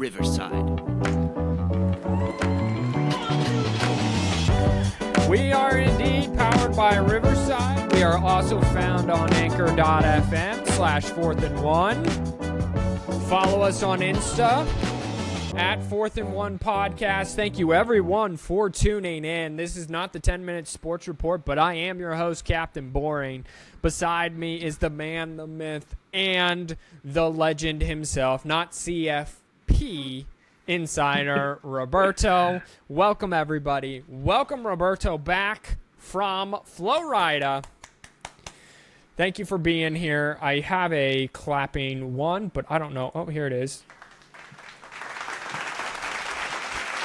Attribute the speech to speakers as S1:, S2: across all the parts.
S1: Riverside.
S2: We are indeed powered by Riverside. We are also found on anchor.fm/4th&1. Follow us on Insta at 4th&1 Podcast. Thank you, everyone, for tuning in. This is not the 10-minute sports report, but I am your host, Captain Boring. Beside me is the man, the myth, and the legend himself, not CFP insider, Roberto. Welcome, everybody. Welcome, Roberto, back from Florida. Thank you for being here. I have a clapping one, but I don't know. Oh, here it is.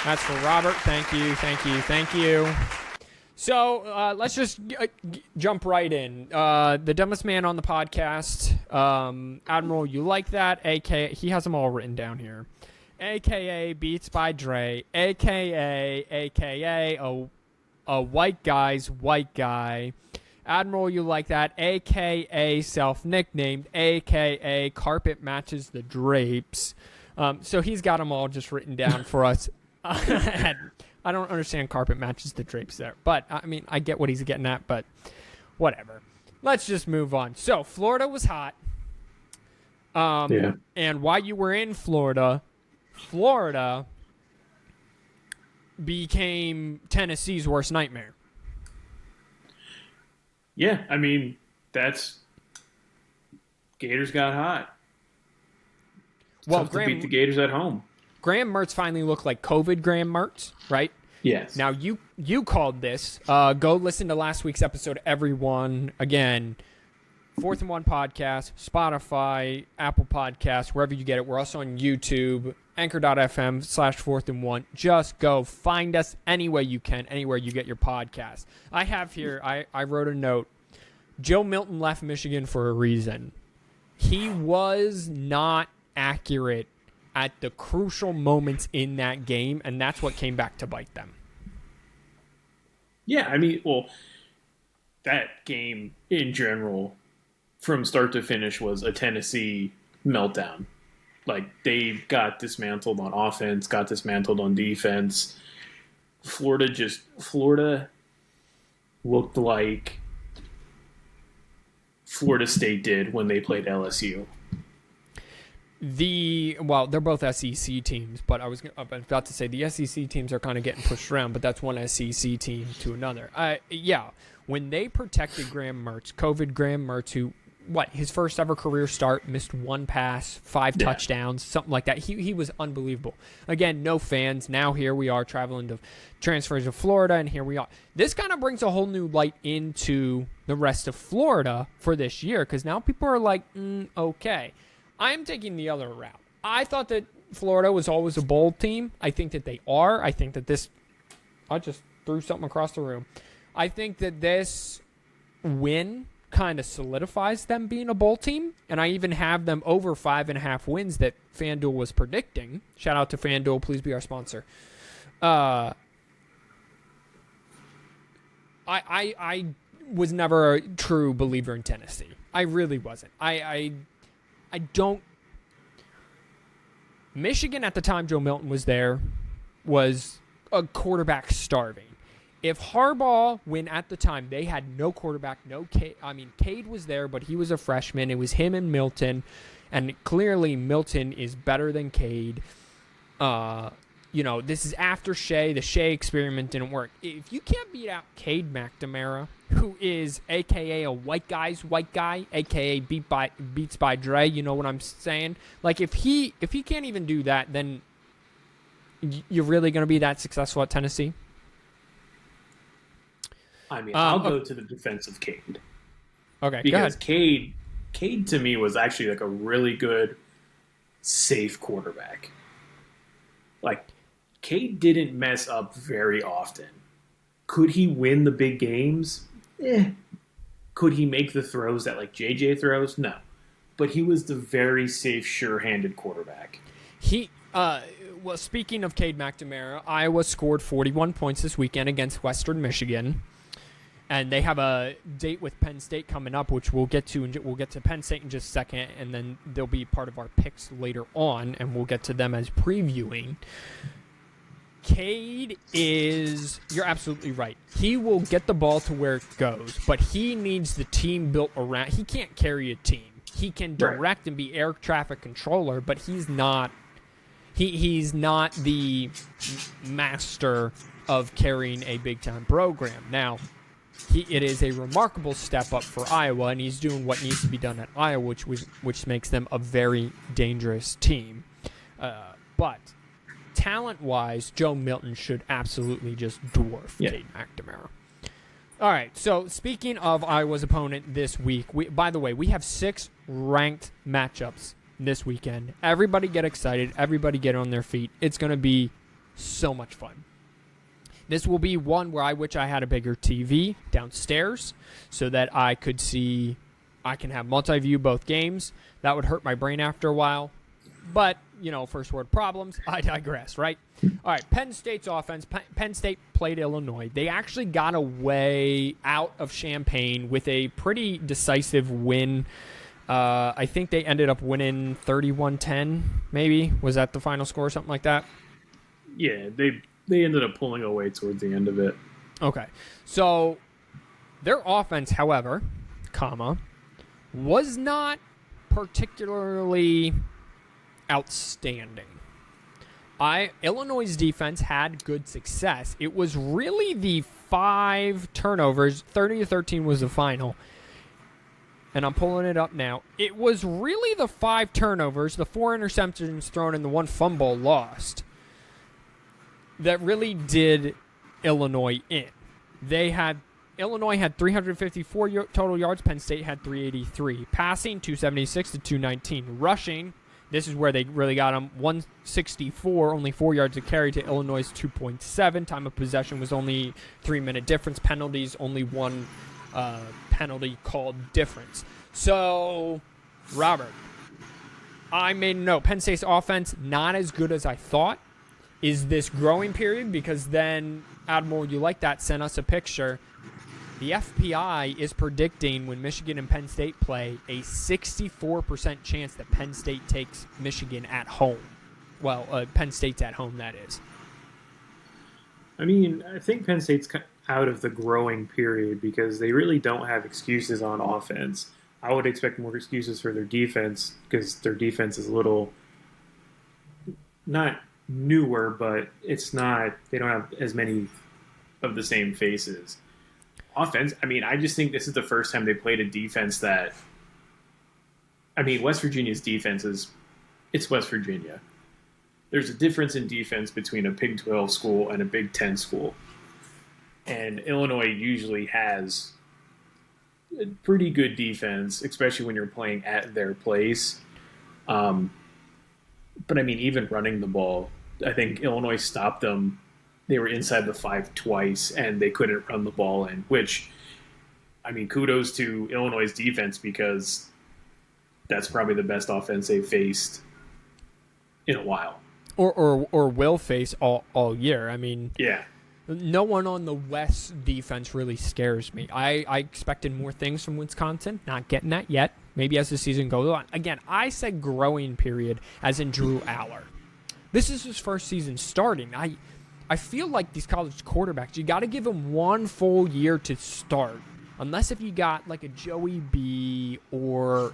S2: That's for Robert. Thank you. So let's just jump right in. The dumbest man on the podcast, Admiral, you like that? AKA, he has them all written down here. AKA Beats by Dre. AKA a white guy's white guy. Admiral, you like that? AKA self-nicknamed. AKA carpet matches the drapes. So he's got them all just written down for us. I don't understand carpet matches the drapes there. But, I mean, I get what he's getting at, but whatever. Let's just move on. So, Florida was hot. And while you were in Florida became Tennessee's worst nightmare.
S3: Yeah, I mean, Gators got hot. Tough to beat the Gators at home.
S2: Graham Mertz finally looked like COVID Graham Mertz, right?
S3: Yes.
S2: Now, you called this. Go listen to last week's episode, everyone. Again, 4th&1 Podcast, Spotify, Apple Podcasts, wherever you get it. We're also on YouTube, anchor.fm/4th&1. Just go find us any way you can, anywhere you get your podcast. I have here, I wrote a note. Joe Milton left Michigan for a reason. He was not accurate at the crucial moments in that game, and that's what came back to bite them.
S3: Yeah, I mean, well, that game in general, from start to finish, was a Tennessee meltdown. Like, they got dismantled on offense, got dismantled on defense. Florida looked like Florida State did when they played LSU.
S2: They're both SEC teams, but I was about to say the SEC teams are kind of getting pushed around, but that's one SEC team to another. When they protected Graham Mertz, COVID Graham Mertz, who, his first ever career start, missed one pass, 5 touchdowns, something like that. He was unbelievable. Again, no fans. Now here we are transfers to Florida, and here we are. This kind of brings a whole new light into the rest of Florida for this year, because now people are like, okay. I'm taking the other route. I thought that Florida was always a bowl team. I think that they are. I think that this... I just threw something across the room. I think that this win kind of solidifies them being a bowl team, and I even have them over 5.5 wins that FanDuel was predicting. Shout out to FanDuel. Please be our sponsor. I was never a true believer in Tennessee. I really wasn't. I don't... Michigan, at the time Joe Milton was there, was a quarterback starving. If Harbaugh, when at the time they had no quarterback, Cade was there, but he was a freshman. It was him and Milton, and clearly Milton is better than Cade. This is after Shea. The Shea experiment didn't work. If you can't beat out Cade McNamara, who is a.k.a. a white guy's white guy, a.k.a. Beats by Dre, you know what I'm saying? Like, if he can't even do that, then you're really going to be that successful at Tennessee?
S3: I mean, I'll go to the defense of Cade.
S2: Okay,
S3: because
S2: go ahead.
S3: Cade to me was actually like a really good, safe quarterback. Like, Cade didn't mess up very often. Could he win the big games? Could he make the throws that like JJ throws? No. But he was the very safe, sure-handed quarterback.
S2: Speaking of Cade McNamara, Iowa scored 41 points this weekend against Western Michigan. And they have a date with Penn State coming up, which we'll get to. And we'll get to Penn State in just a second, and then they'll be part of our picks later on, and we'll get to them as previewing. Cade is, you're absolutely right. He will get the ball to where it goes, but he needs the team built around. He can't carry a team. He can direct and be air traffic controller, but he's not. He's not the master of carrying a big time program. Now, it is a remarkable step up for Iowa, and he's doing what needs to be done at Iowa, which makes them a very dangerous team. But talent-wise, Joe Milton should absolutely just dwarf Cade McNamara. All right, so speaking of Iowa's opponent this week, by the way, we have 6 ranked matchups this weekend. Everybody get excited. Everybody get on their feet. It's going to be so much fun. This will be one where I wish I had a bigger TV downstairs so that I could see, I can have multi-view both games. That would hurt my brain after a while. But, first world problems. I digress, right? All right, Penn State's offense. Penn State played Illinois. They actually got a way out of Champaign with a pretty decisive win. I think they ended up winning 31-10, maybe. Was that the final score or something like that?
S3: Yeah, they ended up pulling away towards the end of it.
S2: Okay. So their offense, however, was not particularly outstanding. Illinois' defense had good success. It was really the 5 turnovers. 30-13 was the final. And I'm pulling it up now. It was really the 5 turnovers, the 4 interceptions thrown, and the 1 fumble lost that really did Illinois in. Illinois had 354 total yards. Penn State had 383. Passing, 276 to 219. Rushing, this is where they really got them, 164, only 4 yards a carry to Illinois' 2.7. Time of possession was only 3-minute difference. Penalties, only 1 penalty called difference. So, Robert, I made a note. Penn State's offense, not as good as I thought. Is this growing period? Because then, Admiral, you like that, sent us a picture. The FPI is predicting when Michigan and Penn State play a 64% chance that Penn State takes Michigan at home. Well, Penn State's at home, that is.
S3: I mean, I think Penn State's out of the growing period because they really don't have excuses on offense. I would expect more excuses for their defense because their defense is a little not newer, but it's not, they don't have as many of the same faces. Offense, I mean, I just think this is the first time they played a defense that, I mean, West Virginia's defense it's West Virginia. There's a difference in defense between a Big 12 school and a Big 10 school. And Illinois usually has a pretty good defense, especially when you're playing at their place. But, I mean, even running the ball, I think Illinois stopped them. They were inside the 5 twice, and they couldn't run the ball in, which, I mean, kudos to Illinois' defense because that's probably the best offense they've faced in a while.
S2: Or will face all year. I mean,
S3: yeah.
S2: No one on the West defense really scares me. I expected more things from Wisconsin. Not getting that yet. Maybe as the season goes on. Again, I said growing period as in Drew Aller. This is his first season starting. I feel like these college quarterbacks, you got to give them 1 full year to start. Unless if you got like a Joey B or,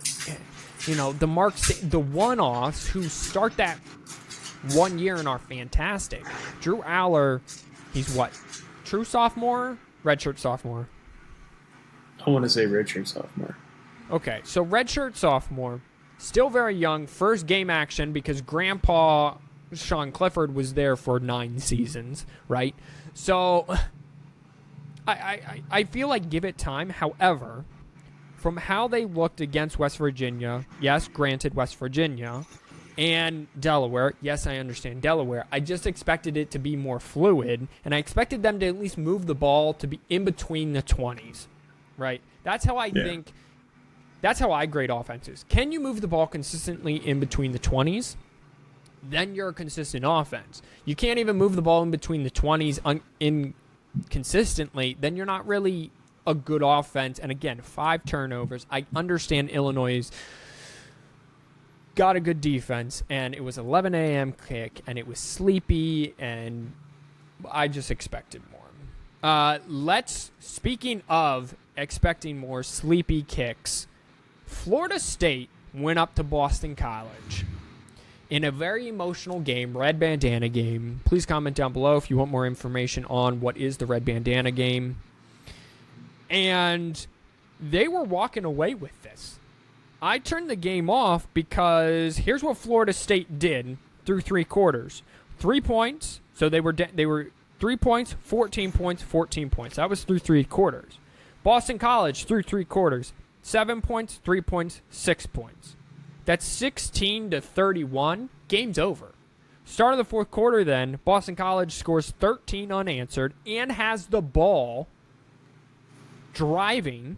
S2: the one-offs who start that 1 year and are fantastic. Drew Aller, he's what? True sophomore? Redshirt sophomore?
S3: I want to say redshirt sophomore.
S2: Okay, so redshirt sophomore, still very young, first game action because Grandpa Sean Clifford was there for 9 seasons, right? So I feel like give it time. However, from how they looked against West Virginia, yes, granted West Virginia, and Delaware, yes, I understand Delaware, I just expected it to be more fluid, and I expected them to at least move the ball to be in between the 20s, right? That's how I think, that's how I grade offenses. Can you move the ball consistently in between the 20s? Then you're a consistent offense. You can't even move the ball in between the 20s inconsistently, then you're not really a good offense. And again, 5 turnovers. I understand Illinois' got a good defense, and it was 11 a.m. kick, and it was sleepy, and I just expected more. Speaking of expecting more sleepy kicks, Florida State went up to Boston College in a very emotional game, red bandana game. Please comment down below if you want more information on what is the red bandana game. And they were walking away with this. I turned the game off because here's what Florida State did through 3 quarters. 3 points, so they were 3 points, 14 points, 14 points. That was through 3 quarters. Boston College through 3 quarters, 7 points, 3 points, 6 points. That's 16-31. Game's over. Start of the 4th quarter then, Boston College scores 13 unanswered and has the ball driving.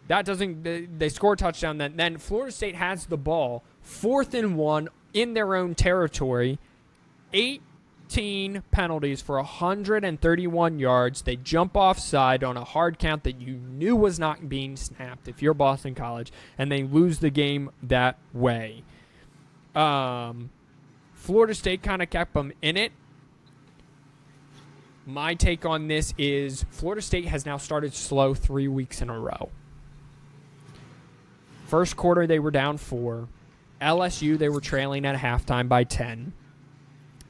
S2: They score a touchdown. Then Florida State has the ball, 4th and 1 in their own territory. 18 penalties for 131 yards. They jump offside on a hard count that you knew was not being snapped if you're Boston College, and they lose the game that way. Florida State kind of kept them in it. My take on this is Florida State has now started slow 3 weeks in a row. First quarter, they were down 4. LSU, they were trailing at halftime by 10.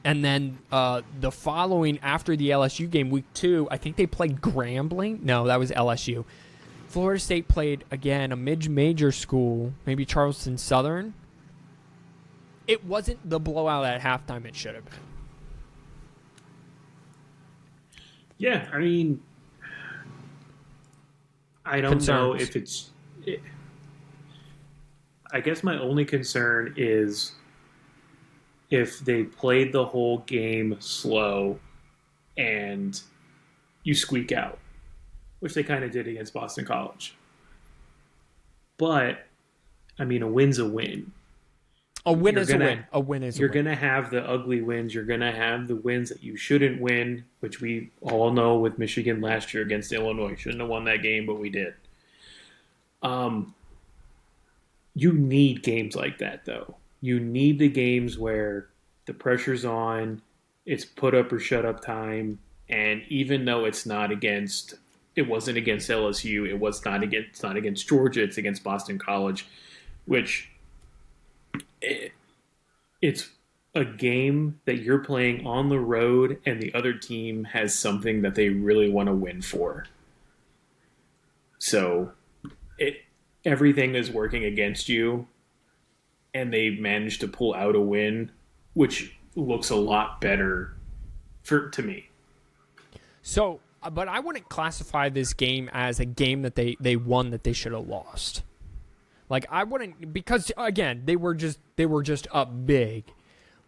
S2: And then the following, after the LSU game, week 2, I think they played Grambling. No, that was LSU. Florida State played, again, a mid-major school, maybe Charleston Southern. It wasn't the blowout at halftime it should have been.
S3: Yeah, I mean, I don't know if it's... I guess my only concern is if they played the whole game slow and you squeak out, which they kind of did against Boston College. But, I mean, a win's a win.
S2: A win is a win. A win is a win.
S3: You're going to have the ugly wins. You're going to have the wins that you shouldn't win, which we all know with Michigan last year against Illinois. Shouldn't have won that game, but we did. You need games like that, though. You need the games where the pressure's on, it's put up or shut up time, and even though it wasn't against LSU, it's not against Georgia, it's against Boston College, which it's a game that you're playing on the road and the other team has something that they really want to win for. So everything is working against you, and they've managed to pull out a win, which looks a lot better to me.
S2: So, but I wouldn't classify this game as a game that they won that they should have lost. Like, I wouldn't, because again, they were just up big.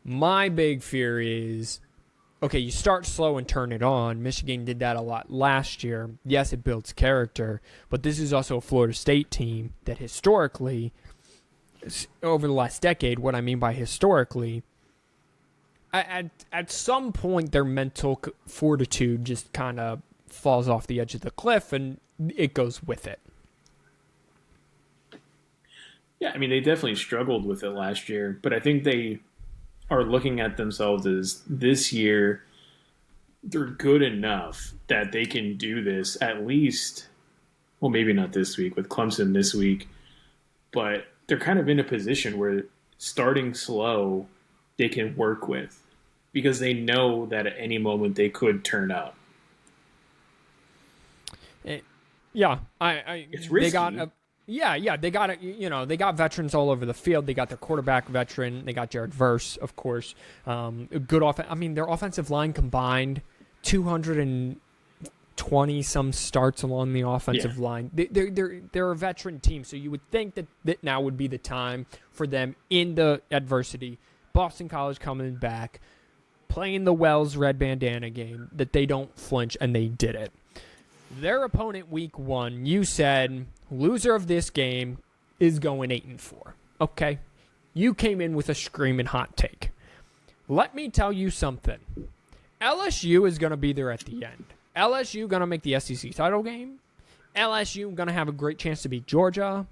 S2: My big fear is, okay, you start slow and turn it on. Michigan did that a lot last year. Yes, it builds character, but this is also a Florida State team that historically, over the last decade, what I mean by historically, at some point their mental fortitude just kind of falls off the edge of the cliff and it goes with it.
S3: Yeah, I mean, they definitely struggled with it last year, but I think they are looking at themselves as this year they're good enough that they can do this at least, well, maybe not this week with Clemson this week, but they're kind of in a position where starting slow they can work with because they know that at any moment they could turn up.
S2: Yeah,
S3: it's risky.
S2: They got veterans all over the field. They got their quarterback veteran. They got Jared Verse, of course. Good offense. I mean, their offensive line combined 220 some starts along the offensive line. They're a veteran team, so you would think that now would be the time for them in the adversity. Boston College coming back, playing the Wells red bandana game, that they don't flinch, and they did it. Their opponent week 1, you said loser of this game is going 8-4. Okay. You came in with a screaming hot take. Let me tell you something. LSU is going to be there at the end. LSU going to make the SEC title game. LSU going to have a great chance to beat Georgia.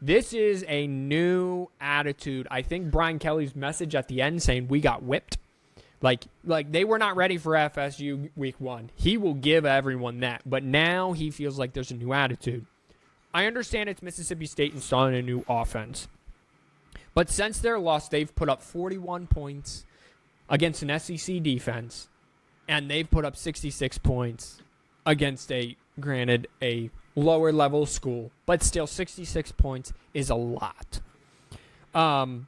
S2: This is a new attitude. I think Brian Kelly's message at the end saying we got whipped. Like they were not ready for FSU week 1. He will give everyone that. But now he feels like there's a new attitude. I understand it's Mississippi State installing a new offense. But since their loss, they've put up 41 points against an SEC defense. And they've put up 66 points against a lower level school. But still, 66 points is a lot. Jalen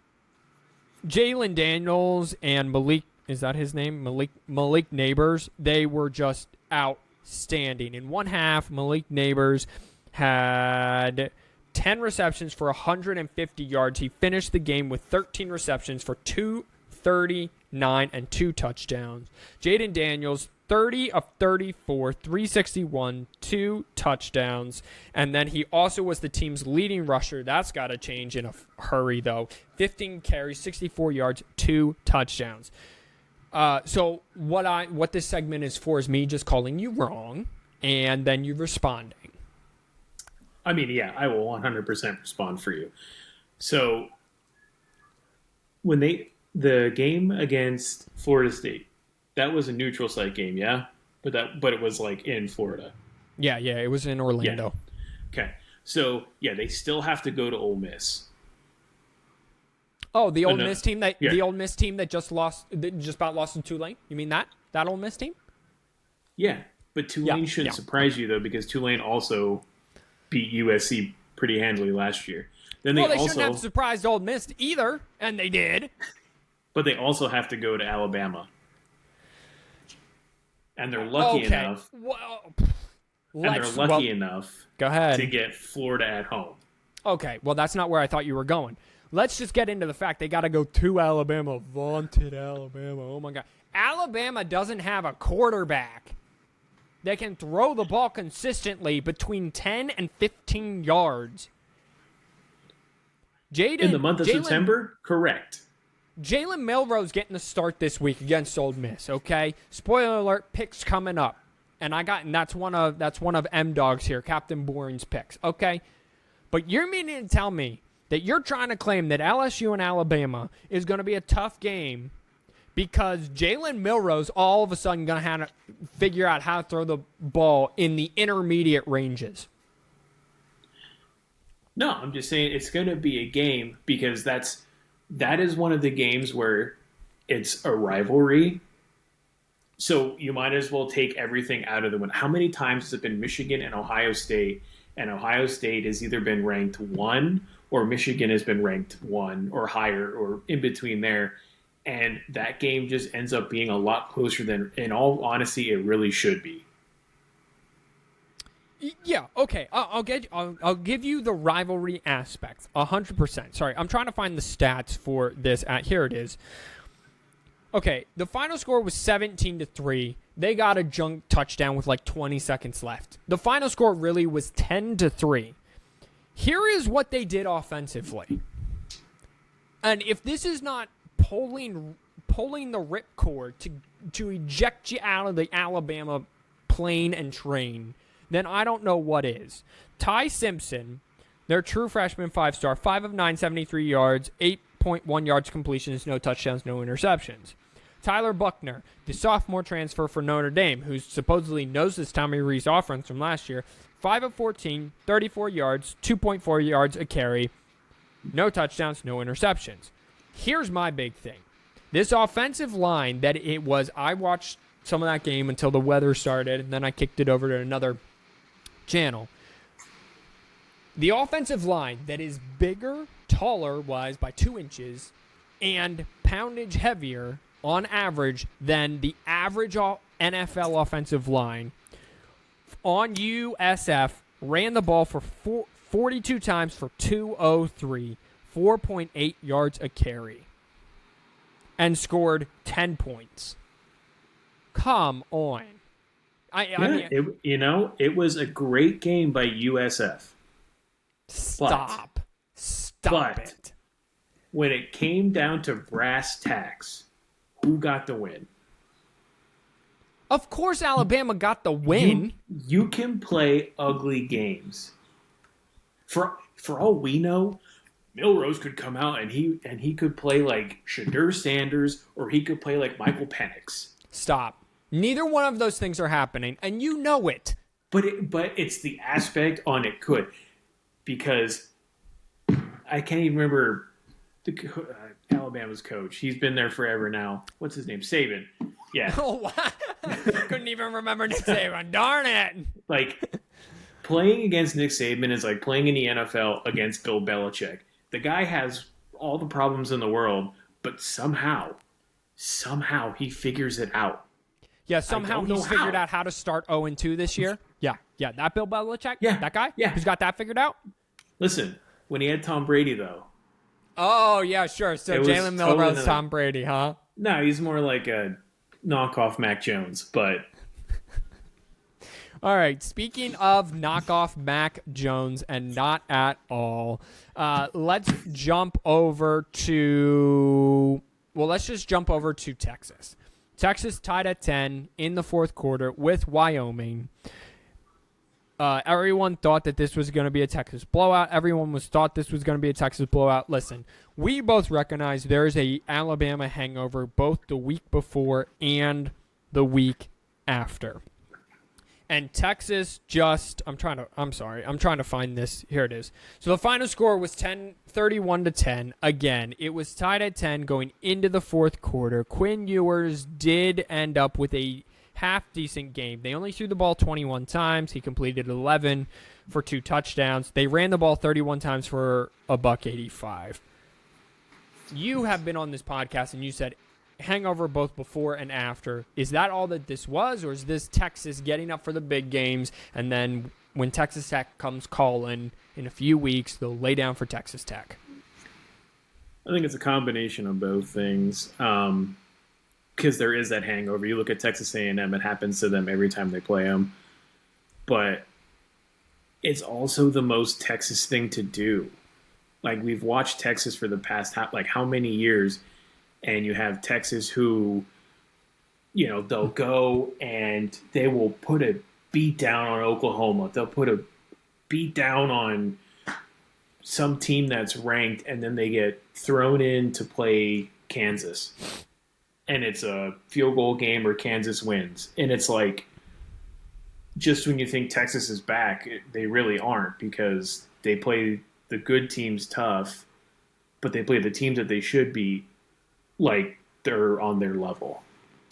S2: Daniels and Malik, is that his name? Malik Neighbors, they were just outstanding. In one half, Malik Neighbors had 10 receptions for 150 yards. He finished the game with 13 receptions for 239 and 2 touchdowns. Jaden Daniels, 30 of 34, 361, 2 touchdowns. And then he also was the team's leading rusher. That's got to change in a hurry, though. 15 carries, 64 yards, 2 touchdowns. So what this segment is for is me just calling you wrong, and then you responding.
S3: I mean, yeah, I will 100% respond for you. So when the game against Florida State, that was a neutral site game, yeah? But it was like in Florida.
S2: Yeah, it was in Orlando.
S3: Yeah. Okay. So, yeah, they still have to go to Ole Miss.
S2: Oh, the Ole Miss team that just about lost to Tulane? You mean that Ole Miss team?
S3: Yeah, but Tulane shouldn't surprise you though, because Tulane also beat USC pretty handily last year. Then they
S2: shouldn't have surprised Ole Miss either, and they did.
S3: But they also have to go to Alabama, and they're lucky enough. Enough.
S2: Go ahead.
S3: To get Florida at home.
S2: Okay, well that's not where I thought you were going. Let's just get into the fact they got to go to Alabama. Vaunted Alabama. Oh, my God. Alabama doesn't have a quarterback that can throw the ball consistently between 10 and 15 yards.
S3: In the month of September? Correct.
S2: Jalen Milroe's getting the start this week against Ole Miss, okay? Spoiler alert, picks coming up. And that's one of M-Dog's here, Captain Boring's picks, okay? But you're meaning to tell me that you're trying to claim that LSU and Alabama is going to be a tough game because Jalen Milroe's all of a sudden going to have to figure out how to throw the ball in the intermediate ranges.
S3: No, I'm just saying it's going to be a game because that is one of the games where it's a rivalry. So you might as well take everything out of the win. How many times has it been Michigan and Ohio State? And Ohio State has either been ranked 1 or Michigan has been ranked 1 or higher or in between there. And that game just ends up being a lot closer than, in all honesty, it really should be.
S2: Yeah, okay. I'll give you the rivalry aspect, 100%. Sorry, I'm trying to find the stats for this. Here it is. Okay, the final score was 17-3. They got a junk touchdown with like 20 seconds left. The final score really was 10-3. Here is what they did offensively. And if this is not pulling the ripcord to eject you out of the Alabama plane and train, then I don't know what is. Ty Simpson, their true freshman 5-star, 5 of 9, 73 yards, 8.1 yards completions, no touchdowns, no interceptions. Tyler Buckner, the sophomore transfer for Notre Dame, who supposedly knows this Tommy Rees offense from last year, 5 of 14, 34 yards, 2.4 yards a carry, no touchdowns, no interceptions. Here's my big thing. This offensive line I watched some of that game until the weather started, and then I kicked it over to another channel. The offensive line that is bigger, taller-wise by 2 inches, and poundage heavier on average than the average NFL offensive line on USF ran the ball for 42 times for 203, 4.8 yards a carry, and scored 10 points. Come on.
S3: It was a great game by USF.
S2: Stop it.
S3: When it came down to brass tacks, who got the win?
S2: Of course, Alabama got the win.
S3: You can play ugly games. For all we know, Milrose could come out and he could play like Shadur Sanders, or he could play like Michael Penix.
S2: Stop. Neither one of those things are happening, and you know it.
S3: But it's the aspect on it could, because I can't even remember Alabama's coach. He's been there forever now. What's his name? Saban. Yeah.
S2: Oh, wow. Couldn't even remember Nick Saban. Darn it.
S3: Like, playing against Nick Saban is like playing in the NFL against Bill Belichick. The guy has all the problems in the world, but somehow he figures it out.
S2: Yeah, somehow he's figured out how to start 0-2 this year. Yeah, that Bill Belichick?
S3: Yeah.
S2: That guy?
S3: Yeah.
S2: Who's got that figured out?
S3: Listen, when he had Tom Brady, though.
S2: Oh, yeah, sure. So Jalen Milrose's Tom Brady, huh?
S3: No, he's more like a knockoff Mac Jones, but...
S2: All right, speaking of knockoff Mac Jones and not at all, let's jump over to... Well, let's just jump over to Texas. Texas tied at 10 in the fourth quarter with Wyoming. Everyone thought that this was going to be a Texas blowout. Everyone thought this was going to be a Texas blowout. Listen, we both recognize there is a Alabama hangover both the week before and the week after. And Texas just, I'm trying to find this. Here it is. So the final score was 31-10. Again, it was tied at 10 going into the fourth quarter. Quinn Ewers did end up with a half-decent game. They only threw the ball 21 times. He completed 11 for 2 touchdowns. They ran the ball 31 times for $185. You have been on this podcast and you said hangover both before and after. Is that all that this was, or is this Texas getting up for the big games, and then when Texas Tech comes calling in a few weeks, they'll lay down for Texas Tech?
S3: I think it's a combination of both things, because there is that hangover. You look at Texas A&M, it happens to them every time they play them. But it's also the most Texas thing to do. Like, we've watched Texas for the past, how many years, and you have Texas who, they'll go and they will put a beat down on Oklahoma. They'll put a beat down on some team that's ranked, and then they get thrown in to play Kansas. And it's a field goal game or Kansas wins. And it's like, just when you think Texas is back, they really aren't, because they play the good teams tough, but they play the teams that they should be like they're on their level.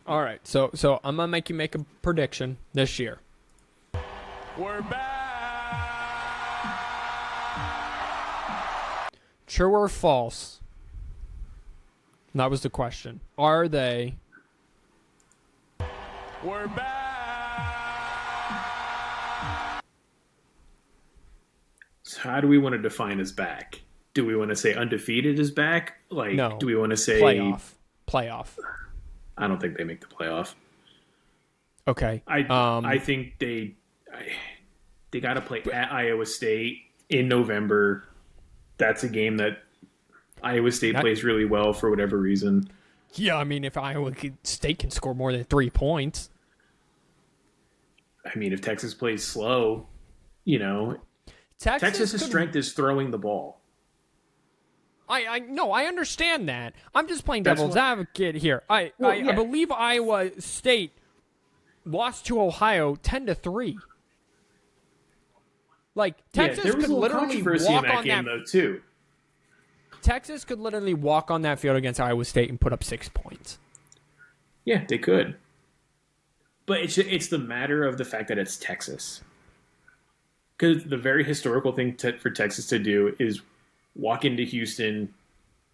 S2: All right, so I'm gonna make you make a prediction this year.
S1: We're back.
S2: True or false? That was the question. Are they?
S1: We're back.
S3: So how do we want to define as back? Do we want to say undefeated is back?
S2: No.
S3: Do we want to say
S2: playoff?
S3: I don't think they make the playoff.
S2: Okay.
S3: I think they got to play at Iowa State in November. That's a game that Iowa State plays really well for whatever reason.
S2: Yeah, I mean, if Iowa State can score more than 3 points.
S3: I mean, if Texas plays slow, Texas's strength is throwing the ball.
S2: I understand that. I'm just playing devil's advocate here. I believe Iowa State lost to Ohio 10-3. Like, Texas could literally walk on that
S3: game, though, too.
S2: Texas could literally walk on that field against Iowa State and put up 6 points.
S3: Yeah, they could. But it's the matter of the fact that it's Texas. Because the very historical thing for Texas to do is walk into Houston,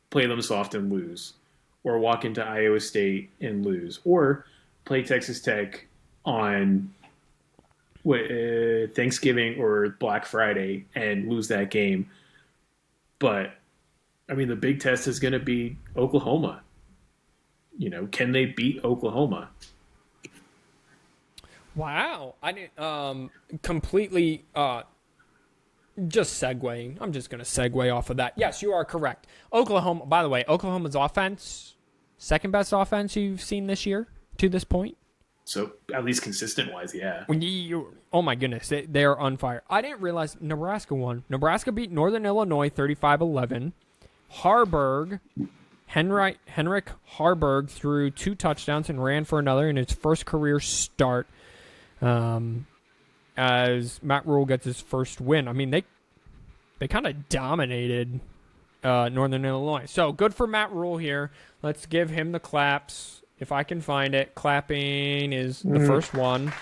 S3: play them soft and lose. Or walk into Iowa State and lose. Or play Texas Tech on Thanksgiving or Black Friday and lose that game. But, I mean, the big test is going to be Oklahoma. Can they beat Oklahoma?
S2: Wow. I didn't completely just segueing. I'm just going to segue off of that. Yes, you are correct. Oklahoma, by the way, Oklahoma's offense, second best offense you've seen this year to this point.
S3: So at least consistent-wise, yeah.
S2: Oh, my goodness. They're on fire. I didn't realize Nebraska won. Nebraska beat Northern Illinois 35-11. Henrik Harburg threw 2 touchdowns and ran for another in his first career start as Matt Rule gets his first win. I mean, they kind of dominated Northern Illinois. So good for Matt Rule here. Let's give him the claps. If I can find it, clapping is the first one.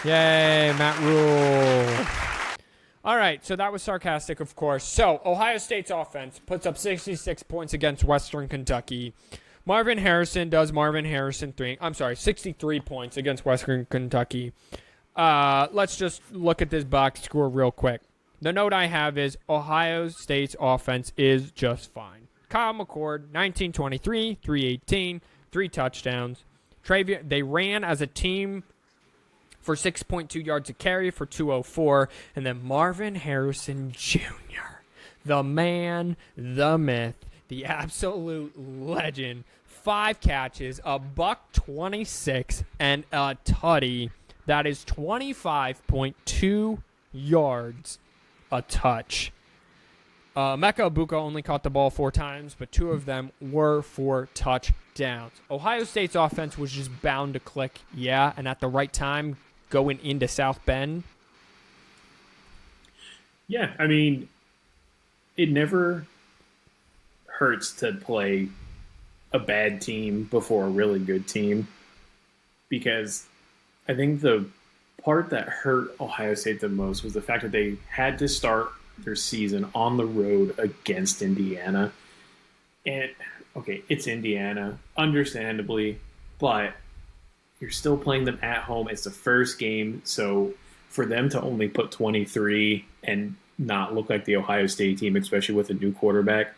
S2: Yay, Matt Rule. All right, so that was sarcastic, of course. So Ohio State's offense puts up 66 points against Western Kentucky. Marvin Harrison does Marvin Harrison 63 points against Western Kentucky. Let's just look at this box score real quick. The note I have is Ohio State's offense is just fine. Kyle McCord, 19-23, 318, 3 touchdowns. They ran as a team for 6.2 yards a carry for 204. And then Marvin Harrison Jr., the man, the myth, the absolute legend. 5 catches, a $126, and a tutty. That is 25.2 yards a touch. Mecca Ibuka only caught the ball 4 times, but 2 of them were for touchdowns. Ohio State's offense was just bound to click, yeah, and at the right time going into South Bend.
S3: Yeah, I mean, it never hurts to play a bad team before a really good team, because I think the part that hurt Ohio State the most was the fact that they had to start their season on the road against Indiana. And, okay, it's Indiana, understandably, but you're still playing them at home. It's the first game, so for them to only put 23 and not look like the Ohio State team, especially with a new quarterback,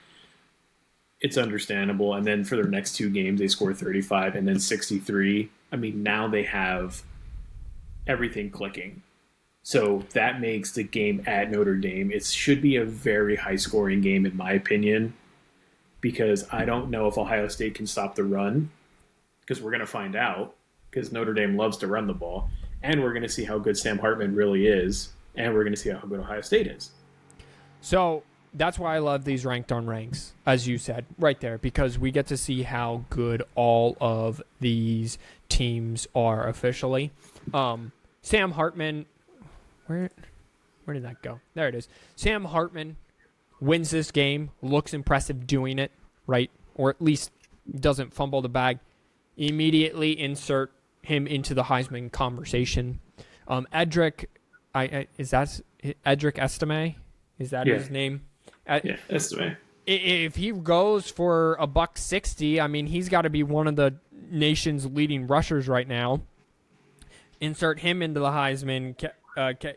S3: it's understandable. And then for their next 2 games, they score 35 and then 63. I mean, now they have everything clicking. So that makes the game at Notre Dame, it should be a very high-scoring game, in my opinion, because I don't know if Ohio State can stop the run, because we're going to find out, because Notre Dame loves to run the ball, and we're going to see how good Sam Hartman really is, and we're going to see how good Ohio State is.
S2: So that's why I love these ranked on ranks, as you said, right there, because we get to see how good all of these teams are officially. Sam Hartman... Where did that go? There it is. Sam Hartman wins this game, looks impressive doing it, right? Or at least doesn't fumble the bag. Immediately insert him into the Heisman conversation. Edric, is that Edric Estime? Is that his name?
S3: Yeah, Estime.
S2: If he goes for a $160, I mean, he's got to be one of the nation's leading rushers right now. Insert him into the Heisman.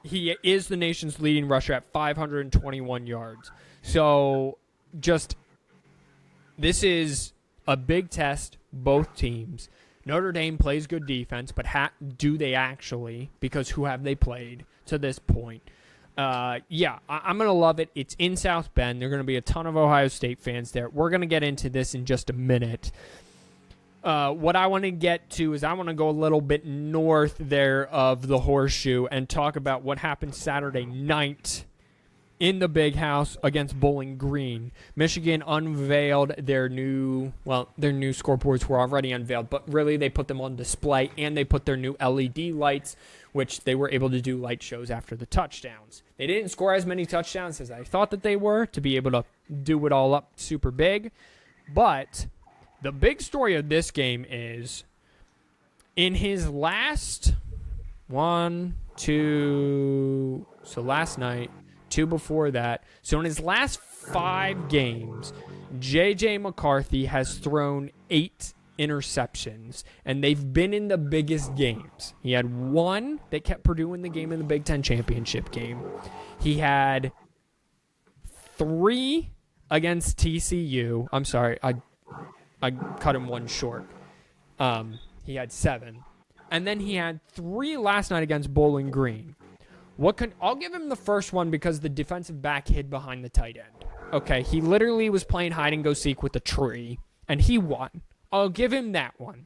S2: He is the nation's leading rusher at 521 yards. So, this is a big test, both teams. Notre Dame plays good defense, but do they actually? Because who have they played to this point? I'm going to love it. It's in South Bend. There are going to be a ton of Ohio State fans there. We're going to get into this in just a minute. What I want to get to is I want to go a little bit north there of the Horseshoe and talk about what happened Saturday night in the Big House against Bowling Green. Michigan unveiled their new scoreboards were already unveiled, but really they put them on display, and they put their new LED lights, which they were able to do light shows after the touchdowns. They didn't score as many touchdowns as I thought that they were to be able to do it all up super big, but the big story of this game is in his last last night, 2 before that. So in his last 5 games, J.J. McCarthy has thrown 8 interceptions, and they've been in the biggest games. He had 1 that kept Purdue in the game in the Big Ten championship game. He had 3 against TCU. I'm sorry, I cut him 1 short. He had 7. And then he had 3 last night against Bowling Green. I'll give him the first one because the defensive back hid behind the tight end. Okay, he literally was playing hide and go seek with a tree, and he won. I'll give him that one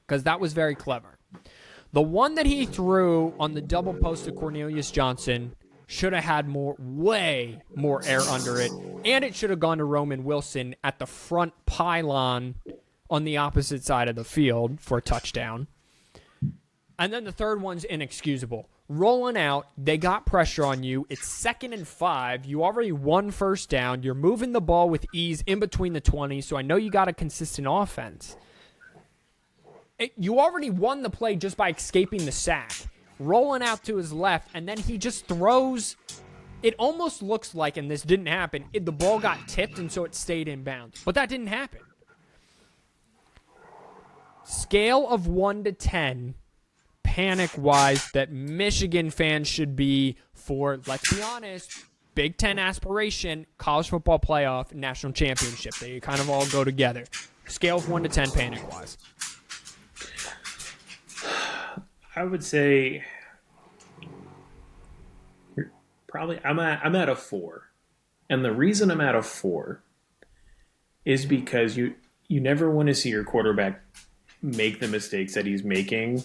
S2: because that was very clever. The one that he threw on the double post to Cornelius Johnson should have had way more air under it, and it should have gone to Roman Wilson at the front pylon on the opposite side of the field for a touchdown. And then the third one's inexcusable. Rolling out, they got pressure on you. It's 2nd and 5. You already won first down. You're moving the ball with ease in between the 20s, so I know you got a consistent offense. You already won the play just by escaping the sack. Rolling out to his left, and then he just throws. It almost looks like, and this didn't happen, the ball got tipped, and so it stayed in bounds. But that didn't happen. Scale of 1 to 10, panic-wise, that Michigan fans should be for, let's be honest, Big Ten aspiration, college football playoff, national championship. They kind of all go together. Scale of 1 to 10, panic-wise.
S3: I would say probably I'm at a 4. And the reason I'm at a 4 is because you never want to see your quarterback make the mistakes that he's making,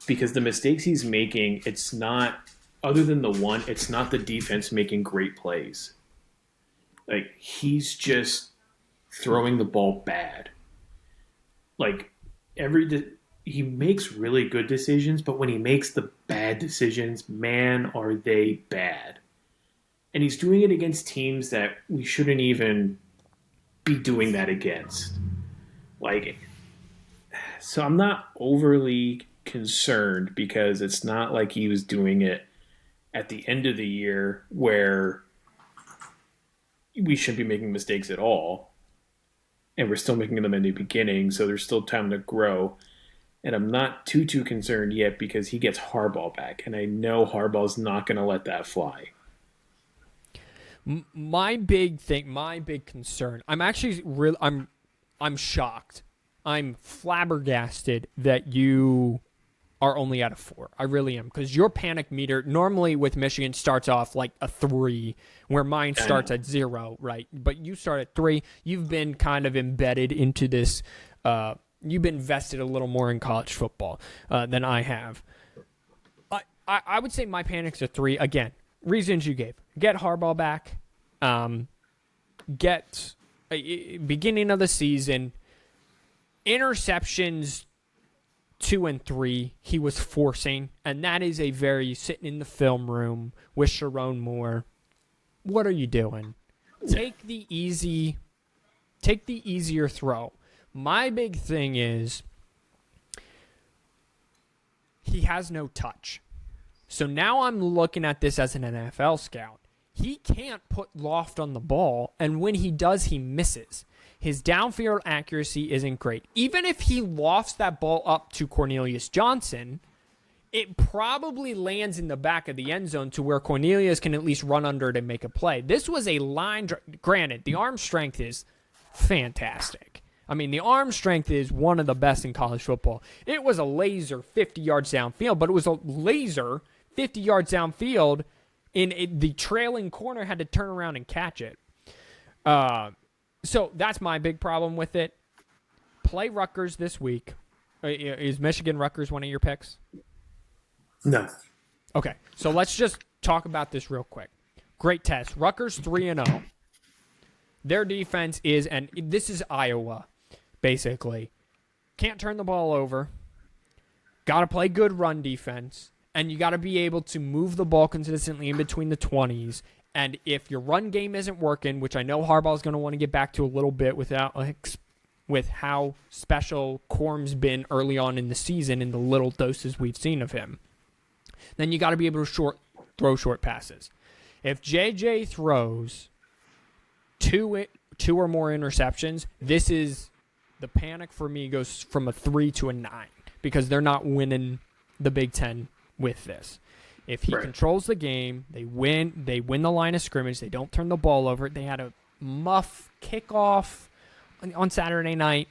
S3: because the mistakes he's making, it's not, other than the one, it's not the defense making great plays. Like, he's just throwing the ball bad. Like, he makes really good decisions, but when he makes the bad decisions, man, are they bad. And he's doing it against teams that we shouldn't even be doing that against. Like, so I'm not overly concerned, because it's not like he was doing it at the end of the year where we shouldn't be making mistakes at all. And we're still making them in the beginning, so there's still time to grow. And I'm not too concerned yet, because he gets Harbaugh back, and I know Harbaugh's not going to let that fly.
S2: My big concern, I'm actually I'm shocked. I'm flabbergasted that you are only at a 4. I really am, because your panic meter normally with Michigan starts off like a 3, where mine starts at 0, right? But you start at 3. You've been kind of embedded into this. You've been invested a little more in college football than I have. I would say my panic's a 3. Again, reasons you gave. Get Harbaugh back. Get beginning of the season. Interceptions 2 and 3 he was forcing, and that is a very sitting in the film room with Sharon Moore. What are you doing? Take the easier throw. My big thing is he has no touch. So now I'm looking at this as an NFL scout. He can't put loft on the ball, and when he does, he misses. His downfield accuracy isn't great. Even if he lofts that ball up to Cornelius Johnson, it probably lands in the back of the end zone to where Cornelius can at least run under it and make a play. This was a line. Granted, the arm strength is fantastic. I mean, the arm strength is one of the best in college football. It was a laser 50 yards downfield, but it was a laser 50 yards downfield, and the trailing corner had to turn around and catch it. So that's my big problem with it. Play Rutgers this week. Is Michigan-Rutgers one of your picks?
S3: No.
S2: Okay, so let's just talk about this real quick. Great test. Rutgers 3-0. Their defense is, and this is Iowa, basically. Can't turn the ball over. Got to play good run defense. And you got to be able to move the ball consistently in between the 20s. And if your run game isn't working, which I know Harbaugh's going to want to get back to a little bit with how special Corm's been early on in the season in the little doses we've seen of him, then you got to be able to throw short passes. If JJ throws two or more interceptions, this is the panic for me goes from a 3 to a 9, because they're not winning the Big Ten with this. If he controls the game, they win the line of scrimmage, they don't turn the ball over. They had a muff kickoff on Saturday night.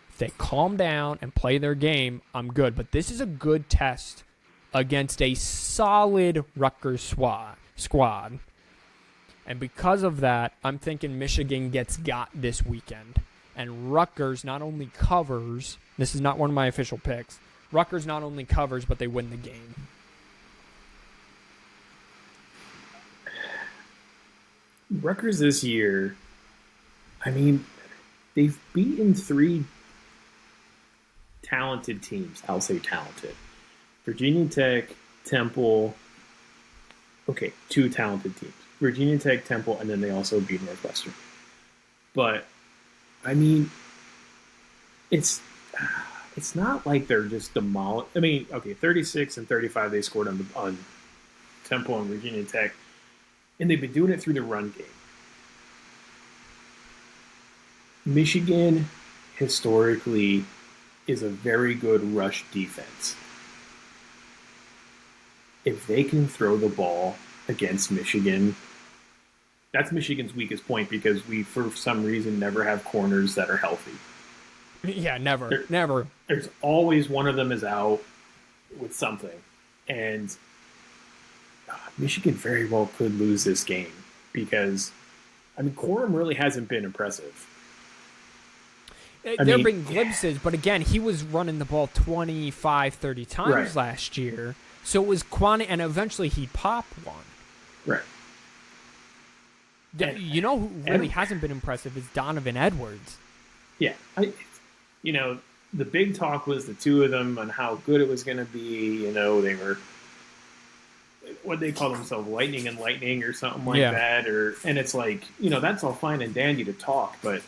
S2: If they calm down and play their game, I'm good. But this is a good test against a solid Rutgers squad. And because of that, I'm thinking Michigan gets got this weekend. And Rutgers not only covers, this is not one of my official picks, Rutgers not only covers, but they win the game.
S3: Rutgers this year, I mean, they've beaten 3 talented teams. I'll say talented. Virginia Tech, Temple. Okay, 2 talented teams. Virginia Tech, Temple, and then they also beat Northwestern. But, I mean, it's not like they're just demolished. I mean, okay, 36 and 35 they scored on Temple and Virginia Tech, and they've been doing it through the run game. Michigan, historically, is a very good rush defense. If they can throw the ball against Michigan, that's Michigan's weakest point because we, for some reason, never have corners that are healthy.
S2: Yeah, never.
S3: There's always one of them is out with something. And Michigan very well could lose this game because, I mean, Corum really hasn't been impressive.
S2: There have been glimpses, but again, he was running the ball 25, 30 times last year. So it was quantity, and eventually he popped one.
S3: Right.
S2: You know who really hasn't been impressive is Donovan Edwards.
S3: Yeah. The big talk was the 2 of them on how good it was going to be. They were, what they call themselves, lightning and lightning or something like that. And it's like, that's all fine and dandy to talk, but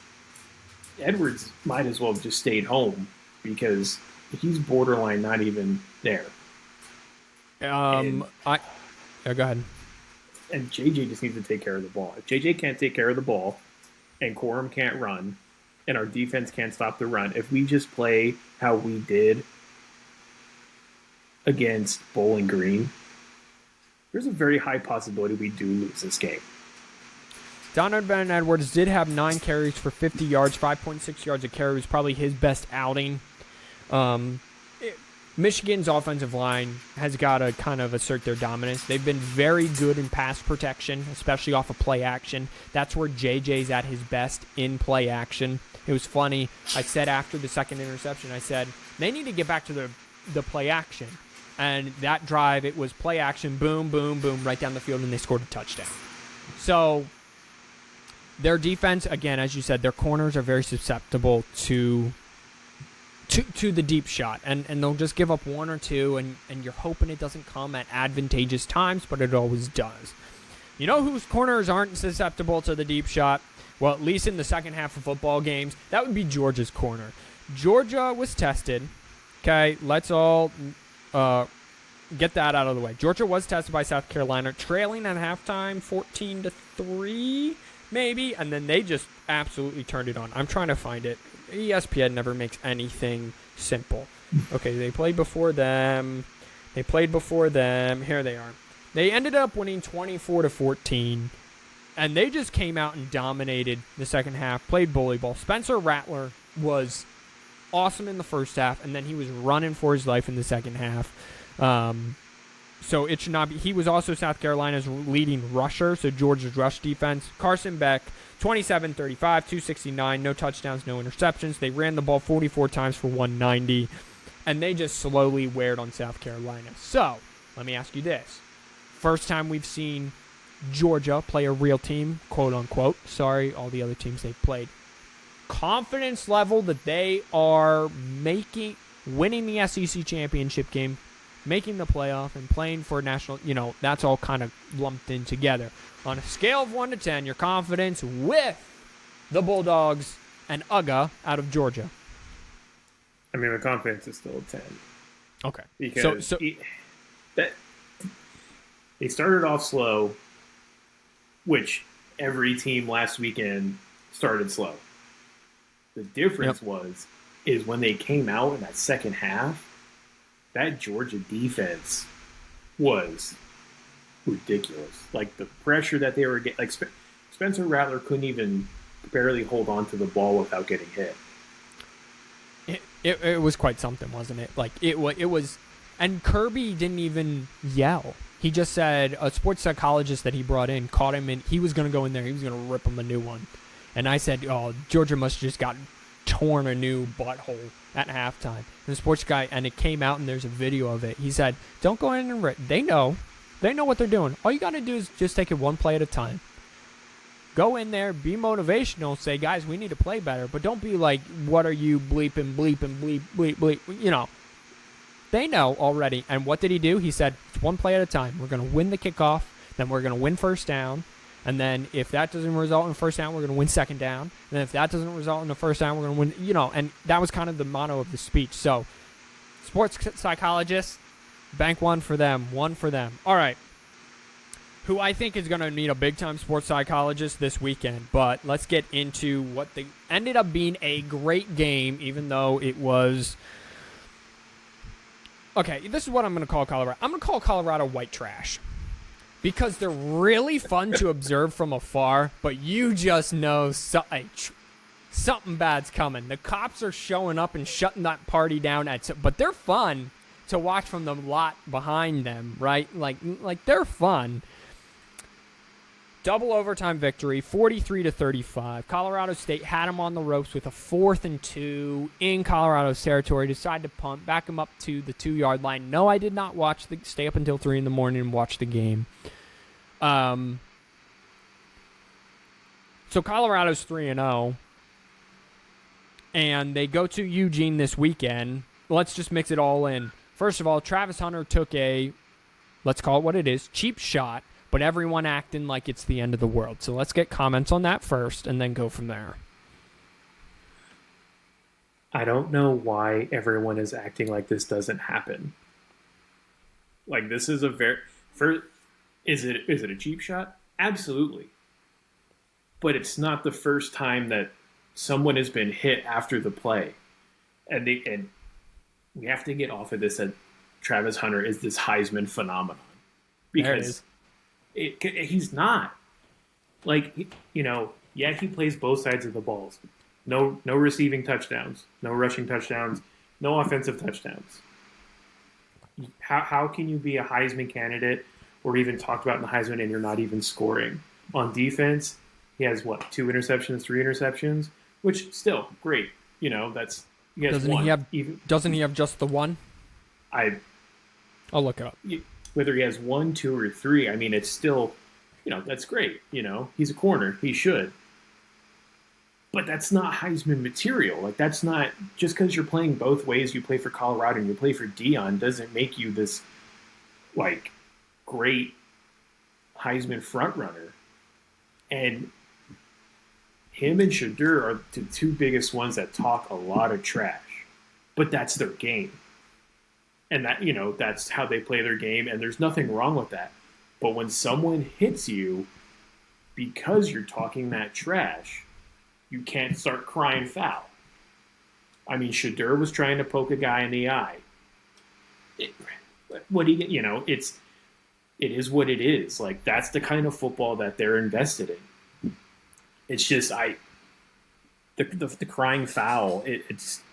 S3: Edwards might as well have just stayed home because he's borderline not even there.
S2: Go ahead.
S3: And JJ just needs to take care of the ball. If JJ can't take care of the ball and Corum can't run and our defense can't stop the run, if we just play how we did against Bowling Green, there's a very high possibility we do lose this game.
S2: Donovan Edwards did have 9 carries for 50 yards, 5.6 yards a carry. It was probably his best outing. Michigan's offensive line has got to kind of assert their dominance. They've been very good in pass protection, especially off of play action. That's where JJ's at his best, in play action. It was funny. I said after the second interception, I said, they need to get back to the play action. And that drive, it was play action, boom, boom, boom, right down the field, and they scored a touchdown. So their defense, again, as you said, their corners are very susceptible to the deep shot, and they'll just give up 1 or 2, and you're hoping it doesn't come at advantageous times, but it always does. You know whose corners aren't susceptible to the deep shot? Well, at least in the second half of football games, that would be Georgia's corner. Georgia was tested. Okay, let's all get that out of the way. Georgia was tested by South Carolina, trailing at halftime 14-3, maybe, and then they just absolutely turned it on. I'm trying to find it. ESPN never makes anything simple. Okay, they played before them. Here they are. They ended up winning 24-14, and they just came out and dominated the second half, played bully ball. Spencer Rattler was awesome in the first half, and then he was running for his life in the second half. So it should not be. He was also South Carolina's leading rusher, so Georgia's rush defense. Carson Beck, 27-35, 269, no touchdowns, no interceptions. They ran the ball 44 times for 190, and they just slowly weared on South Carolina. So let me ask you this. First time we've seen Georgia play a real team, quote unquote. Sorry, all the other teams they've played. Confidence level that they are winning the SEC championship game, making the playoff, and playing for national, that's all kind of lumped in together. On a scale of 1 to 10, your confidence with the Bulldogs and UGA out of Georgia.
S3: I mean, my confidence is still a 10.
S2: Okay.
S3: Because they started off slow, which every team last weekend started slow. The difference is when they came out in that second half, that Georgia defense was ridiculous. Like, the pressure that they were getting, like Spencer Rattler couldn't even barely hold on to the ball without getting hit.
S2: It was quite something, wasn't it? Like, it was, and Kirby didn't even yell. He just said a sports psychologist that he brought in caught him, and he was going to go in there. He was going to rip him a new one. And I said, oh, Georgia must have just got torn a new butthole at halftime. And the sports guy, and it came out, and there's a video of it. He said, "Don't go in and they know what they're doing. All you got to do is just take it one play at a time. Go in there, be motivational, say, guys, we need to play better, but don't be like, what are you bleeping, bleep, bleep. You know, they know already." And what did he do? He said, it's one play at a time. We're going to win the kickoff, then we're going to win first down. And then if that doesn't result in first down, we're going to win second down. And then if that doesn't result in the first down, we're going to win, you know, and that was kind of the motto of the speech. So, sports psychologists, bank one for them. All right. Who I think is going to need a big-time sports psychologist this weekend. But let's get into what ended up being a great game, even though it was... Okay, this is what I'm going to call Colorado. I'm going to call Colorado white trash. Because they're really fun to observe from afar, but you just know something bad's coming. The cops are showing up and shutting that party down, but they're fun to watch from the lot behind them, right? Like they're fun. Double overtime victory, 43-35. Colorado State had them on the ropes with a 4th and 2 in Colorado's territory. Decided to punt, back them up to the 2-yard line. No, I did not stay up until 3 in the morning and watch the game. So Colorado's 3-0, and they go to Eugene this weekend. Let's just mix it all in. First of all, Travis Hunter took let's call it what it is, cheap shot, but everyone acting like it's the end of the world. So let's get comments on that first and then go from there.
S3: I don't know why everyone is acting like this doesn't happen. Like, this is is it a cheap shot? Absolutely. But it's not the first time that someone has been hit after the play. And we have to get off of this that Travis Hunter is this Heisman phenomenon. Because he's not. Like, you know, yeah, he plays both sides of the balls. No receiving touchdowns, no rushing touchdowns, no offensive touchdowns. How can you be a Heisman candidate or even talked about in the Heisman and you're not even scoring? On defense, he has, 2 interceptions, 3 interceptions, which still, great. You know,
S2: doesn't he have just the one? I'll look it up.
S3: Whether he has 1, 2, or 3, I mean, it's still, you know, that's great. You know, he's a corner. He should. But that's not Heisman material. Like, that's not, just because you're playing both ways, you play for Colorado and you play for Deion, doesn't make you this, like, great Heisman frontrunner. And him and Shadur are the 2 biggest ones that talk a lot of trash. But that's their game. And that, you know, that's how they play their game, and there's nothing wrong with that. But when someone hits you because you're talking that trash, you can't start crying foul. I mean, Shadur was trying to poke a guy in the eye. It is what it is. Like, that's the kind of football that they're invested in. It's just the crying foul.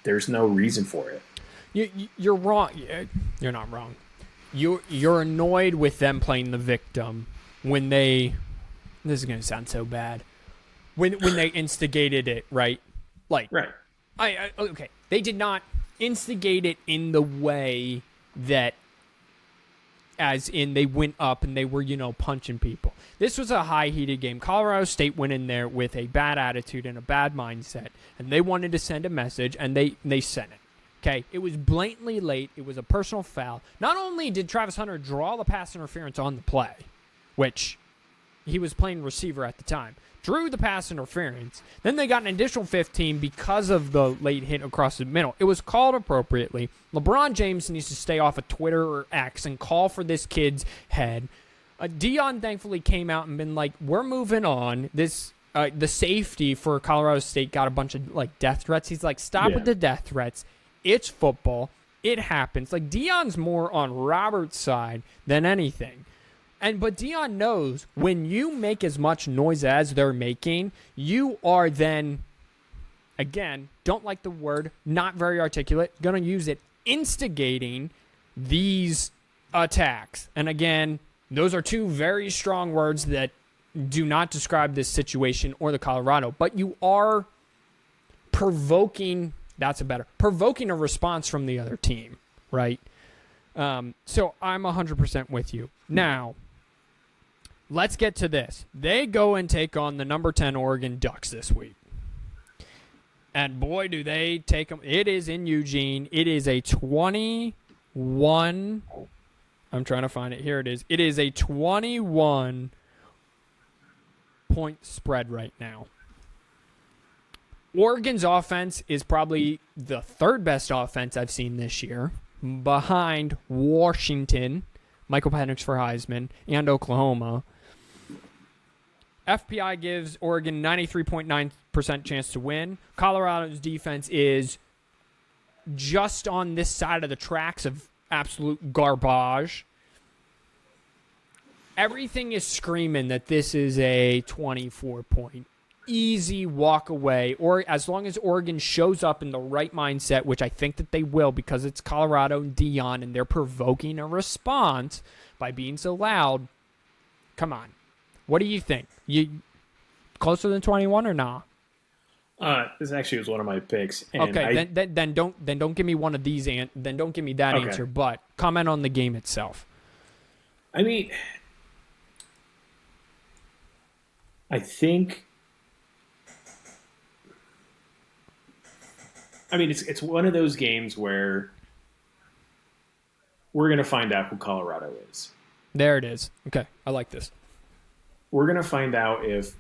S3: There's no reason for it.
S2: You're wrong. You're not wrong. You're annoyed with them playing the victim when they. This is going to sound so bad. When they instigated it, right? Like,
S3: right.
S2: Okay. They did not instigate it in the way that, as in they went up and they were, you know, punching people. This was a high-heated game. Colorado State went in there with a bad attitude and a bad mindset, and they wanted to send a message, and they sent it. Okay, it was blatantly late. It was a personal foul. Not only did Travis Hunter draw the pass interference on the play, which he was playing receiver at the time, drew the pass interference, then they got an additional 15 because of the late hit across the middle. It was called appropriately. LeBron James needs to stay off of Twitter or X and call for this kid's head. Deion thankfully came out and been like, we're moving on. This the safety for Colorado State got a bunch of like death threats. He's like, stop with the death threats. It's football. It happens. Like, Deion's more on Robert's side than anything. But Deion knows when you make as much noise as they're making, you are then, again, don't like the word, not very articulate, going to use it, instigating these attacks. And again, those are 2 very strong words that do not describe this situation or the Colorado. But you are provoking a response from the other team, right? So I'm 100% with you. Now, let's get to this. They go and take on the number 10 Oregon Ducks this week. And boy, do they take them. It is in Eugene. It is a 21. I'm trying to find it. Here it is. It is a 21-point spread right now. Oregon's offense is probably the third best offense I've seen this year, behind Washington, Michael Penix for Heisman, and Oklahoma. FPI gives Oregon 93.9% chance to win. Colorado's defense is just on this side of the tracks of absolute garbage. Everything is screaming that this is a 24-point easy walk away, or as long as Oregon shows up in the right mindset, which I think that they will because it's Colorado and Dion and they're provoking a response by being so loud. Come on. What do you think? You closer than 21 or not?
S3: This actually was one of my picks. And
S2: okay, then don't give me one of these then don't give me that answer, but comment on the game itself.
S3: I mean, I think it's one of those games where we're going to find out who Colorado is.
S2: There it is. Okay, I like this.
S3: We're going to find out if,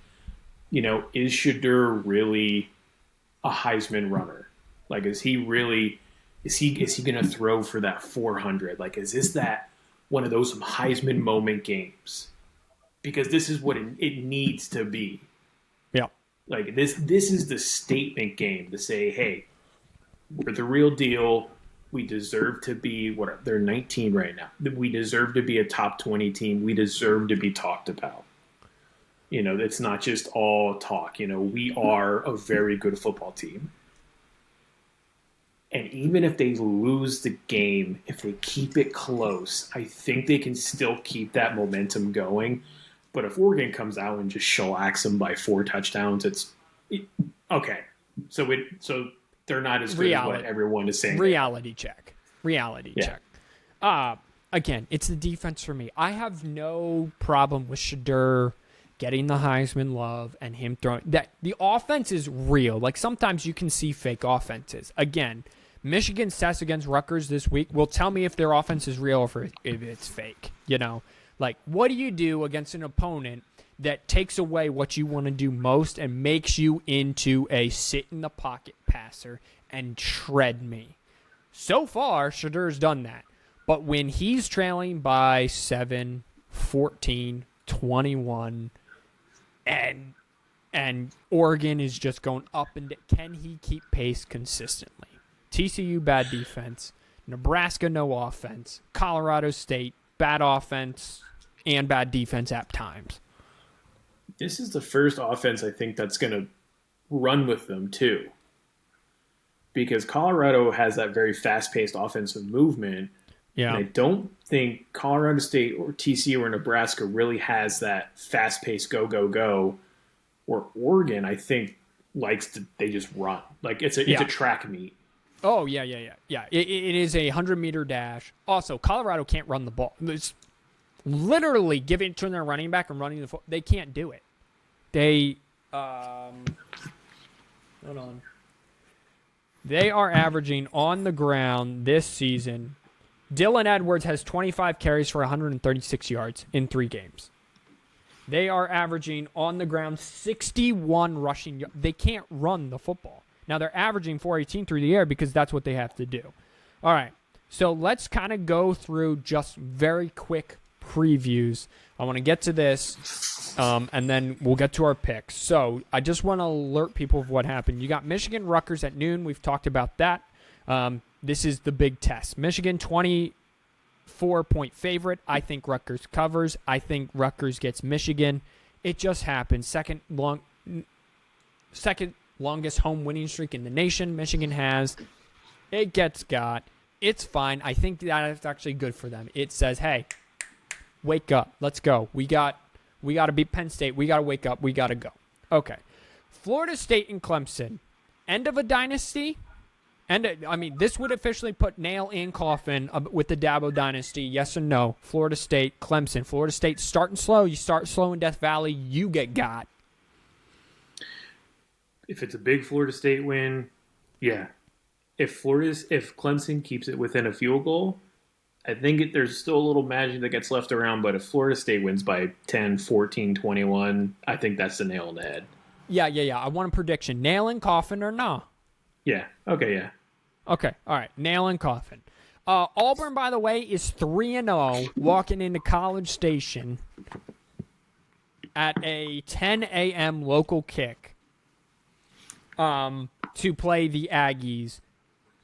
S3: is Shedeur really a Heisman runner? Like, is he going to throw for that 400? Like, is this that one of those Heisman moment games? Because this is what it needs to be.
S2: Yeah.
S3: Like, this is the statement game to say, hey, we're the real deal. We deserve to be they're 19 right now. We deserve to be a top 20 team. We deserve to be talked about. It's not just all talk. We are a very good football team. And even if they lose the game, if they keep it close, I think they can still keep that momentum going. But if Oregon comes out and just shellacks them by 4 touchdowns, okay. So they're not as good as what everyone is saying.
S2: Reality check. Again, it's the defense for me. I have no problem with Shedeur getting the Heisman love and him throwing that. The offense is real. Like, sometimes you can see fake offenses. Again, Michigan's test against Rutgers this week will tell me if their offense is real or if it's fake. Like, what do you do against an opponent that takes away what you want to do most and makes you into a sit-in-the-pocket passer and shred me? So far, Shedeur's done that. But when he's trailing by 7, 14, 21, and Oregon is just going up and down, can he keep pace consistently? TCU, bad defense. Nebraska, no offense. Colorado State, bad offense and bad defense at times.
S3: This is the first offense I think that's going to run with them too. Because Colorado has that very fast-paced offensive movement. Yeah. And I don't think Colorado State or TCU or Nebraska really has that fast-paced go, go, go. Or Oregon, I think, they just run. Like, it's a track meet.
S2: Oh, yeah. It is a 100-meter dash. Also, Colorado can't run the ball. It's literally giving it to their running back and running the foot. They can't do it. They, hold on. They are averaging on the ground this season. Dylan Edwards has 25 carries for 136 yards in 3 games. They are averaging on the ground 61 rushing yards. They can't run the football. Now, they're averaging 418 through the air because that's what they have to do. All right, so let's kind of go through just very quick previews. I want to get to this, and then we'll get to our picks. So I just want to alert people of what happened. You got Michigan Rutgers at noon. We've talked about that. This is the big test. Michigan 24-point favorite. I think Rutgers covers. I think Rutgers gets Michigan. It just happened. Second longest home winning streak in the nation Michigan has. It gets got. It's fine. I think that's actually good for them. It says, hey, wake up. Let's go. We got to beat Penn State. We got to wake up. We got to go. Okay. Florida State and Clemson. end of a dynasty. This would officially put nail in coffin with the Dabo dynasty. Yes or no? Florida State, Clemson. Florida State starting slow. You start slow in Death Valley, you get got.
S3: If it's a big Florida State win, yeah. If Clemson keeps it within a field goal, I think there's still a little magic that gets left around. But if Florida State wins by 10, 14, 21, I think that's the nail in the head.
S2: Yeah. I want a prediction. Nail in coffin or no?
S3: Yeah. Okay. Yeah.
S2: Okay. All right. Nail in coffin. Auburn, by the way, is 3-0 walking into College Station at a 10 a.m. local kick to play the Aggies.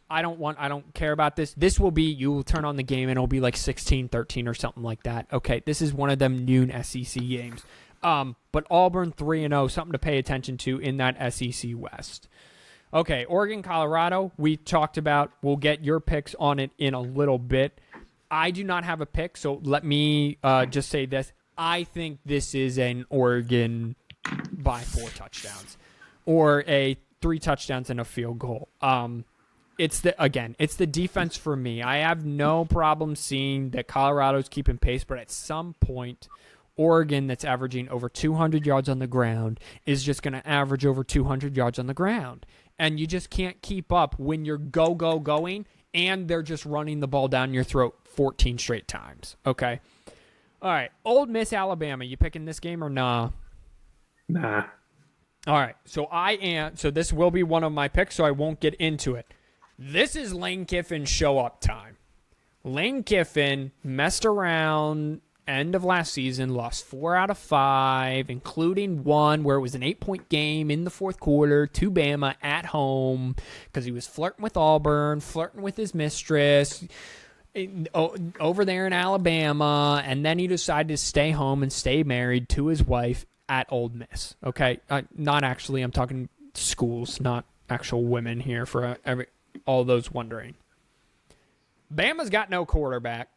S2: I don't care about this. This will be, you will turn on the game and it'll be like 16-13 or something like that. Okay. This is one of them noon SEC games. But Auburn 3-0, something to pay attention to in that SEC West. Okay, Oregon, Colorado, we talked about. We'll get your picks on it in a little bit. I do not have a pick, so let me just say this. I think this is an Oregon by 4 touchdowns or a 3 touchdowns and a field goal. It's the defense for me. I have no problem seeing that Colorado's keeping pace, but at some point, Oregon, that's averaging over 200 yards on the ground, is just going to average over 200 yards on the ground. And you just can't keep up when you're going, and they're just running the ball down your throat 14 straight times. Okay? All right. Ole Miss, Alabama. You picking this game or nah?
S3: Nah.
S2: All right. So this will be one of my picks, so I won't get into it. This is Lane Kiffin's show-up time. Lane Kiffin messed around end of last season, lost 4 out of 5, including one where it was an 8-point game in the fourth quarter to Bama at home because he was flirting with Auburn, flirting with his mistress over there in Alabama, and then he decided to stay home and stay married to his wife at Ole Miss. Okay, not actually. I'm talking schools, not actual women here for all those wondering. Bama's got no quarterback.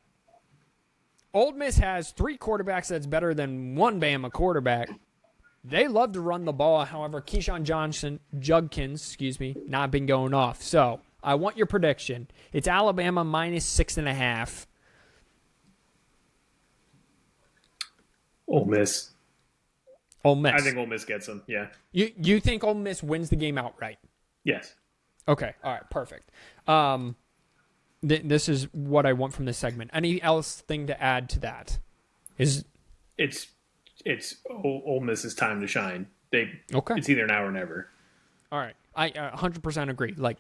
S2: Ole Miss has 3 quarterbacks that's better than one Bama quarterback. They love to run the ball. However, Keyshawn Judkins, not been going off. So, I want your prediction. It's Alabama minus 6.5.
S3: Ole Miss.
S2: Ole Miss.
S3: I think Ole Miss gets them, yeah.
S2: You think Ole Miss wins the game outright?
S3: Yes.
S2: Okay, all right, perfect. This is what I want from this segment. Any else thing to add to that? It's
S3: Ole Miss's time to shine.
S2: Okay.
S3: It's either now or never.
S2: All right, I 100% agree. Like,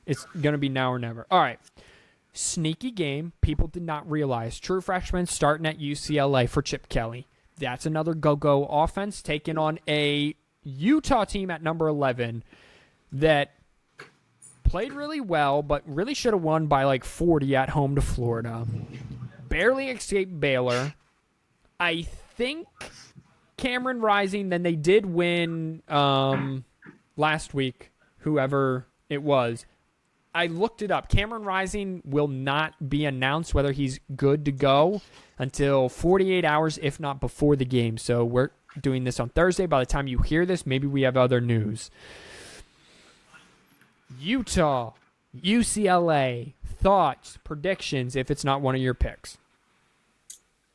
S2: it's gonna be now or never. All right, sneaky game. People did not realize true freshman starting at UCLA for Chip Kelly. That's another go-go offense taking on a Utah team at number 11 that played really well, but really should have won by like 40 at home to Florida. Barely escaped Baylor. I think Cameron Rising, then they did win last week, whoever it was. I looked it up. Cameron Rising will not be announced whether he's good to go until 48 hours, if not before the game. So we're doing this on Thursday. By the time you hear this, maybe we have other news. Utah, UCLA, thoughts, predictions, if it's not one of your picks.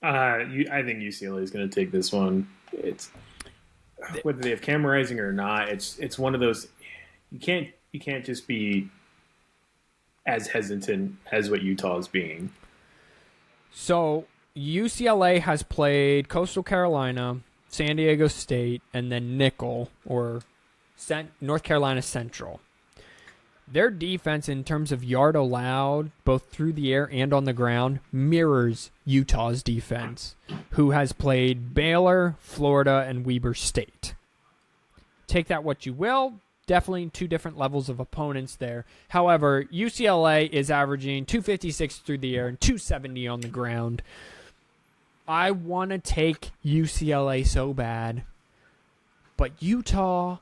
S3: I think UCLA is going to take this one. It's whether they have Cameron Rising or not. It's one of those. You can't just be as hesitant as what Utah is being.
S2: So UCLA has played Coastal Carolina, San Diego State, and then Nickel or North Carolina Central. Their defense in terms of yard allowed, both through the air and on the ground, mirrors Utah's defense, who has played Baylor, Florida, and Weber State. Take that what you will. Definitely 2 different levels of opponents there. However, UCLA is averaging 256 through the air and 270 on the ground. I want to take UCLA so bad, but Utah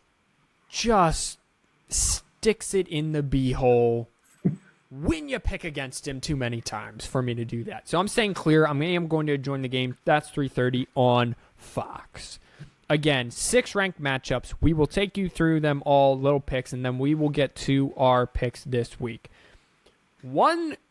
S2: just sticks it in the b-hole when you pick against him too many times for me to do that. So I'm staying clear. I am going to join the game. That's 3:30 on Fox. again, 6 ranked matchups. We will take you through them all, little picks, and then we will get to our picks this week.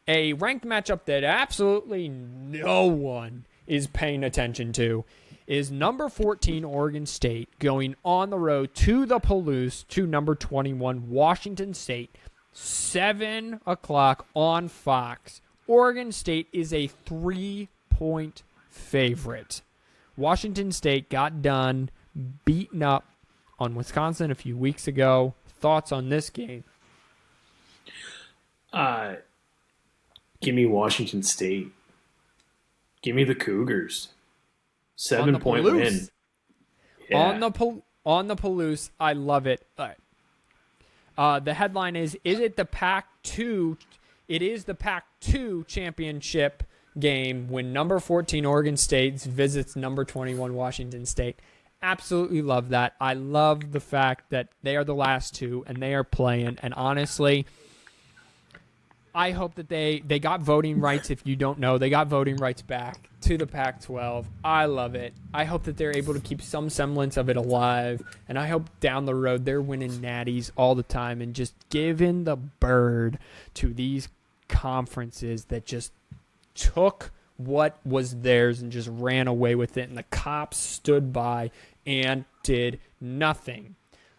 S2: A ranked matchup that absolutely no one is paying attention to is number 14 Oregon State going on the road to the Palouse to number 21 Washington State, 7 o'clock on Fox. Oregon State is a 3-point favorite. Washington State got done beaten up on Wisconsin a few weeks ago. Thoughts on this game?
S3: Give me Washington State. Give me the Cougars. 7-point win.
S2: Yeah. On the Palouse, I love it. The headline is it the Pac-2? It is the Pac-2 championship game when number 14 Oregon State visits number 21 Washington State. Absolutely love that. I love the fact that they are the last two and they are playing. And honestly, I hope that they got voting rights. If you don't know, they got voting rights back to the Pac-12. I love it. I hope that they're able to keep some semblance of it alive. And I hope down the road they're winning natties all the time and just giving the bird to these conferences that just took what was theirs and just ran away with it. And the cops stood by and did nothing.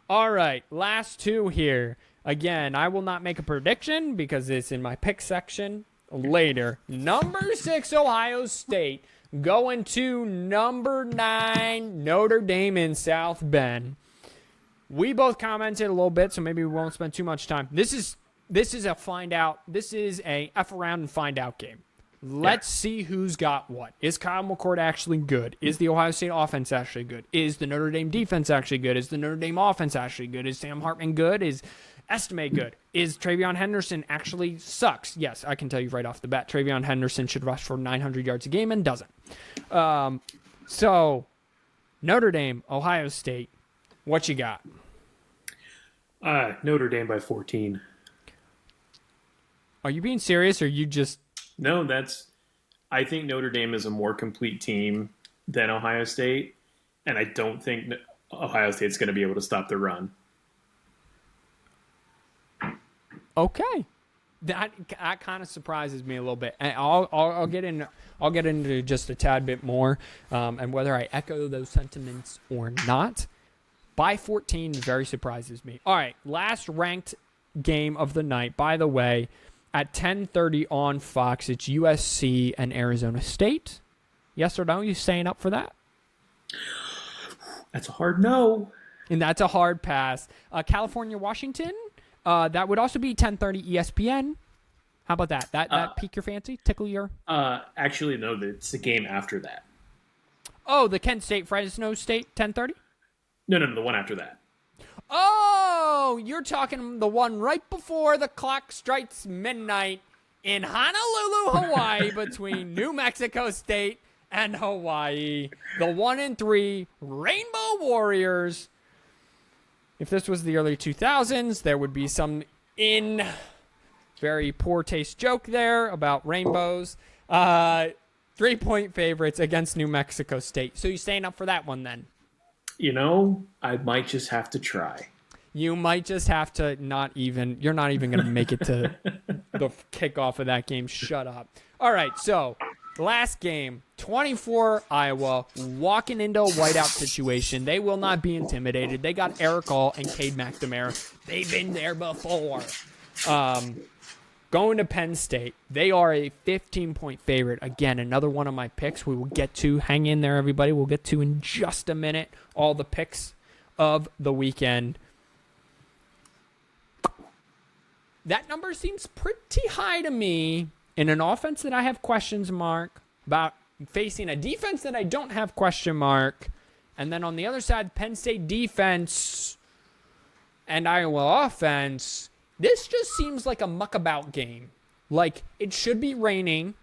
S2: All right, last two here. Again, I will not make a prediction because it's in my pick section later. Number 6, Ohio State, going to number 9, Notre Dame in South Bend. We both commented a little bit, so maybe we won't spend too much time. This is a find out. This is a F around and find out game. Let's see who's got what. Is Kyle McCord actually good? Is the Ohio State offense actually good? Is the Notre Dame defense actually good? Is the Notre Dame offense actually good? Is Sam Hartman good? Is Estime good? Is Travion Henderson actually sucks? Yes, I can tell you right off the bat, Travion Henderson should rush for 900 yards a game and doesn't. So, Notre Dame, Ohio State, what you got?
S3: Notre Dame by 14.
S2: Are you being serious or you just...
S3: No, I think Notre Dame is a more complete team than Ohio State, and I don't think Ohio State's going to be able to stop the run.
S2: Okay, that kind of surprises me a little bit. And I'll get into just a tad bit more, and whether I echo those sentiments or not. By 14 very surprises me. All right, last ranked game of the night. By the way, at 10:30 on Fox, it's USC and Arizona State. Yes or no? You staying up for that?
S3: That's a hard no.
S2: And that's a hard pass. California, Washington. That would also be 10:30 ESPN. How about that? That pique your fancy? Tickle your...
S3: Actually, no. It's the game after that.
S2: Oh, the Kent State, Fresno State, 10:30?
S3: No, the one after that.
S2: Oh, you're talking the one right before the clock strikes midnight in Honolulu, Hawaii, between New Mexico State and Hawaii. The 1-3 Rainbow Warriors. If this was the early 2000s, there would be some very poor taste joke there about rainbows. 3-point favorites against New Mexico State. So you staying up for that one then?
S3: I might just have to try.
S2: You might just have to you're not even going to make it to the kickoff of that game. Shut up. All right, so last game, 24 Iowa, walking into a whiteout situation. They will not be intimidated. They got Eric All and Cade McNamara. They've been there before. Going to Penn State, they are a 15-point favorite. Again, another one of my picks we will get to. Hang in there, everybody. We'll get to in just a minute all the picks of the weekend. That number seems pretty high to me in an offense that I have questions mark about facing a defense that I don't have question mark. And then on the other side, Penn State defense and Iowa offense... This just seems like a muckabout game. Like, it should be raining,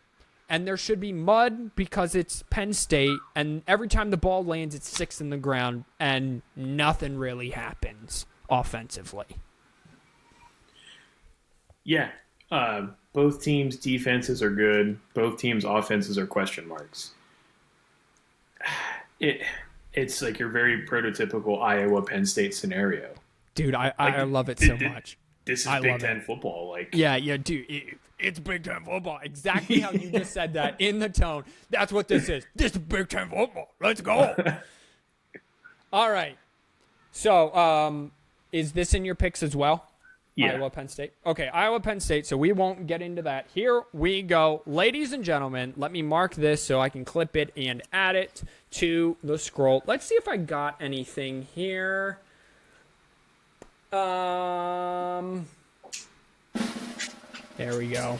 S2: and there should be mud because it's Penn State, and every time the ball lands, it's 6 in the ground, and nothing really happens offensively.
S3: Yeah. Both teams' defenses are good. Both teams' offenses are question marks. It's like your very prototypical Iowa Penn State scenario.
S2: Dude, I
S3: Like,
S2: love it so much.
S3: This is
S2: I
S3: Big
S2: love
S3: Ten
S2: it.
S3: football. Like,
S2: Yeah, dude, it's Big Ten football. Exactly how you just said that in the tone. That's what this is. This is Big Ten football. Let's go. All right. So, is this in your picks as well?
S3: yeah.
S2: Iowa, Penn State. Okay, Iowa, Penn State. So we won't get into that. Here we go. Ladies and gentlemen, let me mark this so I can clip it and add it to the scroll. Let's see if I got anything here. There we go.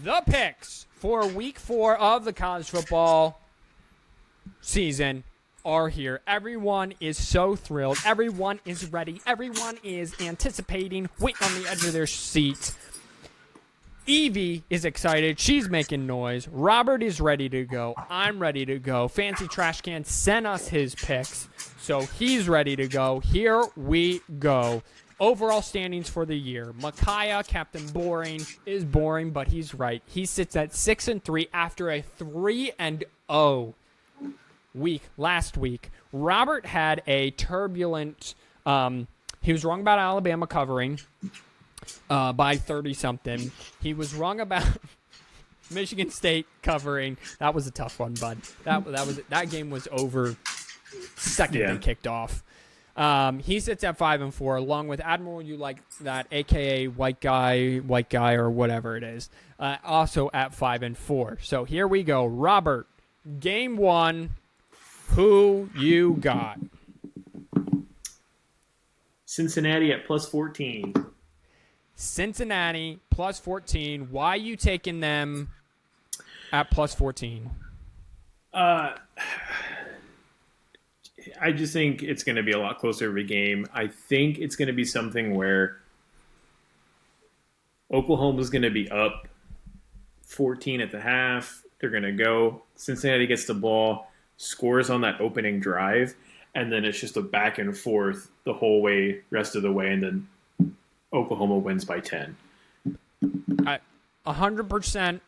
S2: The picks for week 4 of the college football season are here. Everyone is so thrilled. Everyone is ready. Everyone is anticipating, waiting on the edge of their seats. Evie is excited. She's making noise. Robert is ready to go. I'm ready to go. Fancy Trash Can sent us his picks, so he's ready to go. Here we go. Overall standings for the year. Micaiah, Captain Boring, is boring, but he's right. He sits at 6-3 after a 3-0 week last week. Robert had a turbulent. He was wrong about Alabama covering by 30-something. He was wrong about Michigan State covering. That was a tough one, bud. That game was over second they kicked off. He sits at 5-4, along with Admiral You Like That, aka White Guy, or whatever it is, also at 5-4. So here we go, Robert. Game 1. Who you got?
S3: Cincinnati at +14.
S2: Cincinnati +14. Why you taking them at +14?
S3: I just think it's going to be a lot closer of a game. I think it's going to be something where Oklahoma's going to be up 14 at the half. They're going to go. Cincinnati gets the ball, scores on that opening drive, and then it's just a back and forth the whole way, rest of the way, and then Oklahoma wins by 10.
S2: I 100%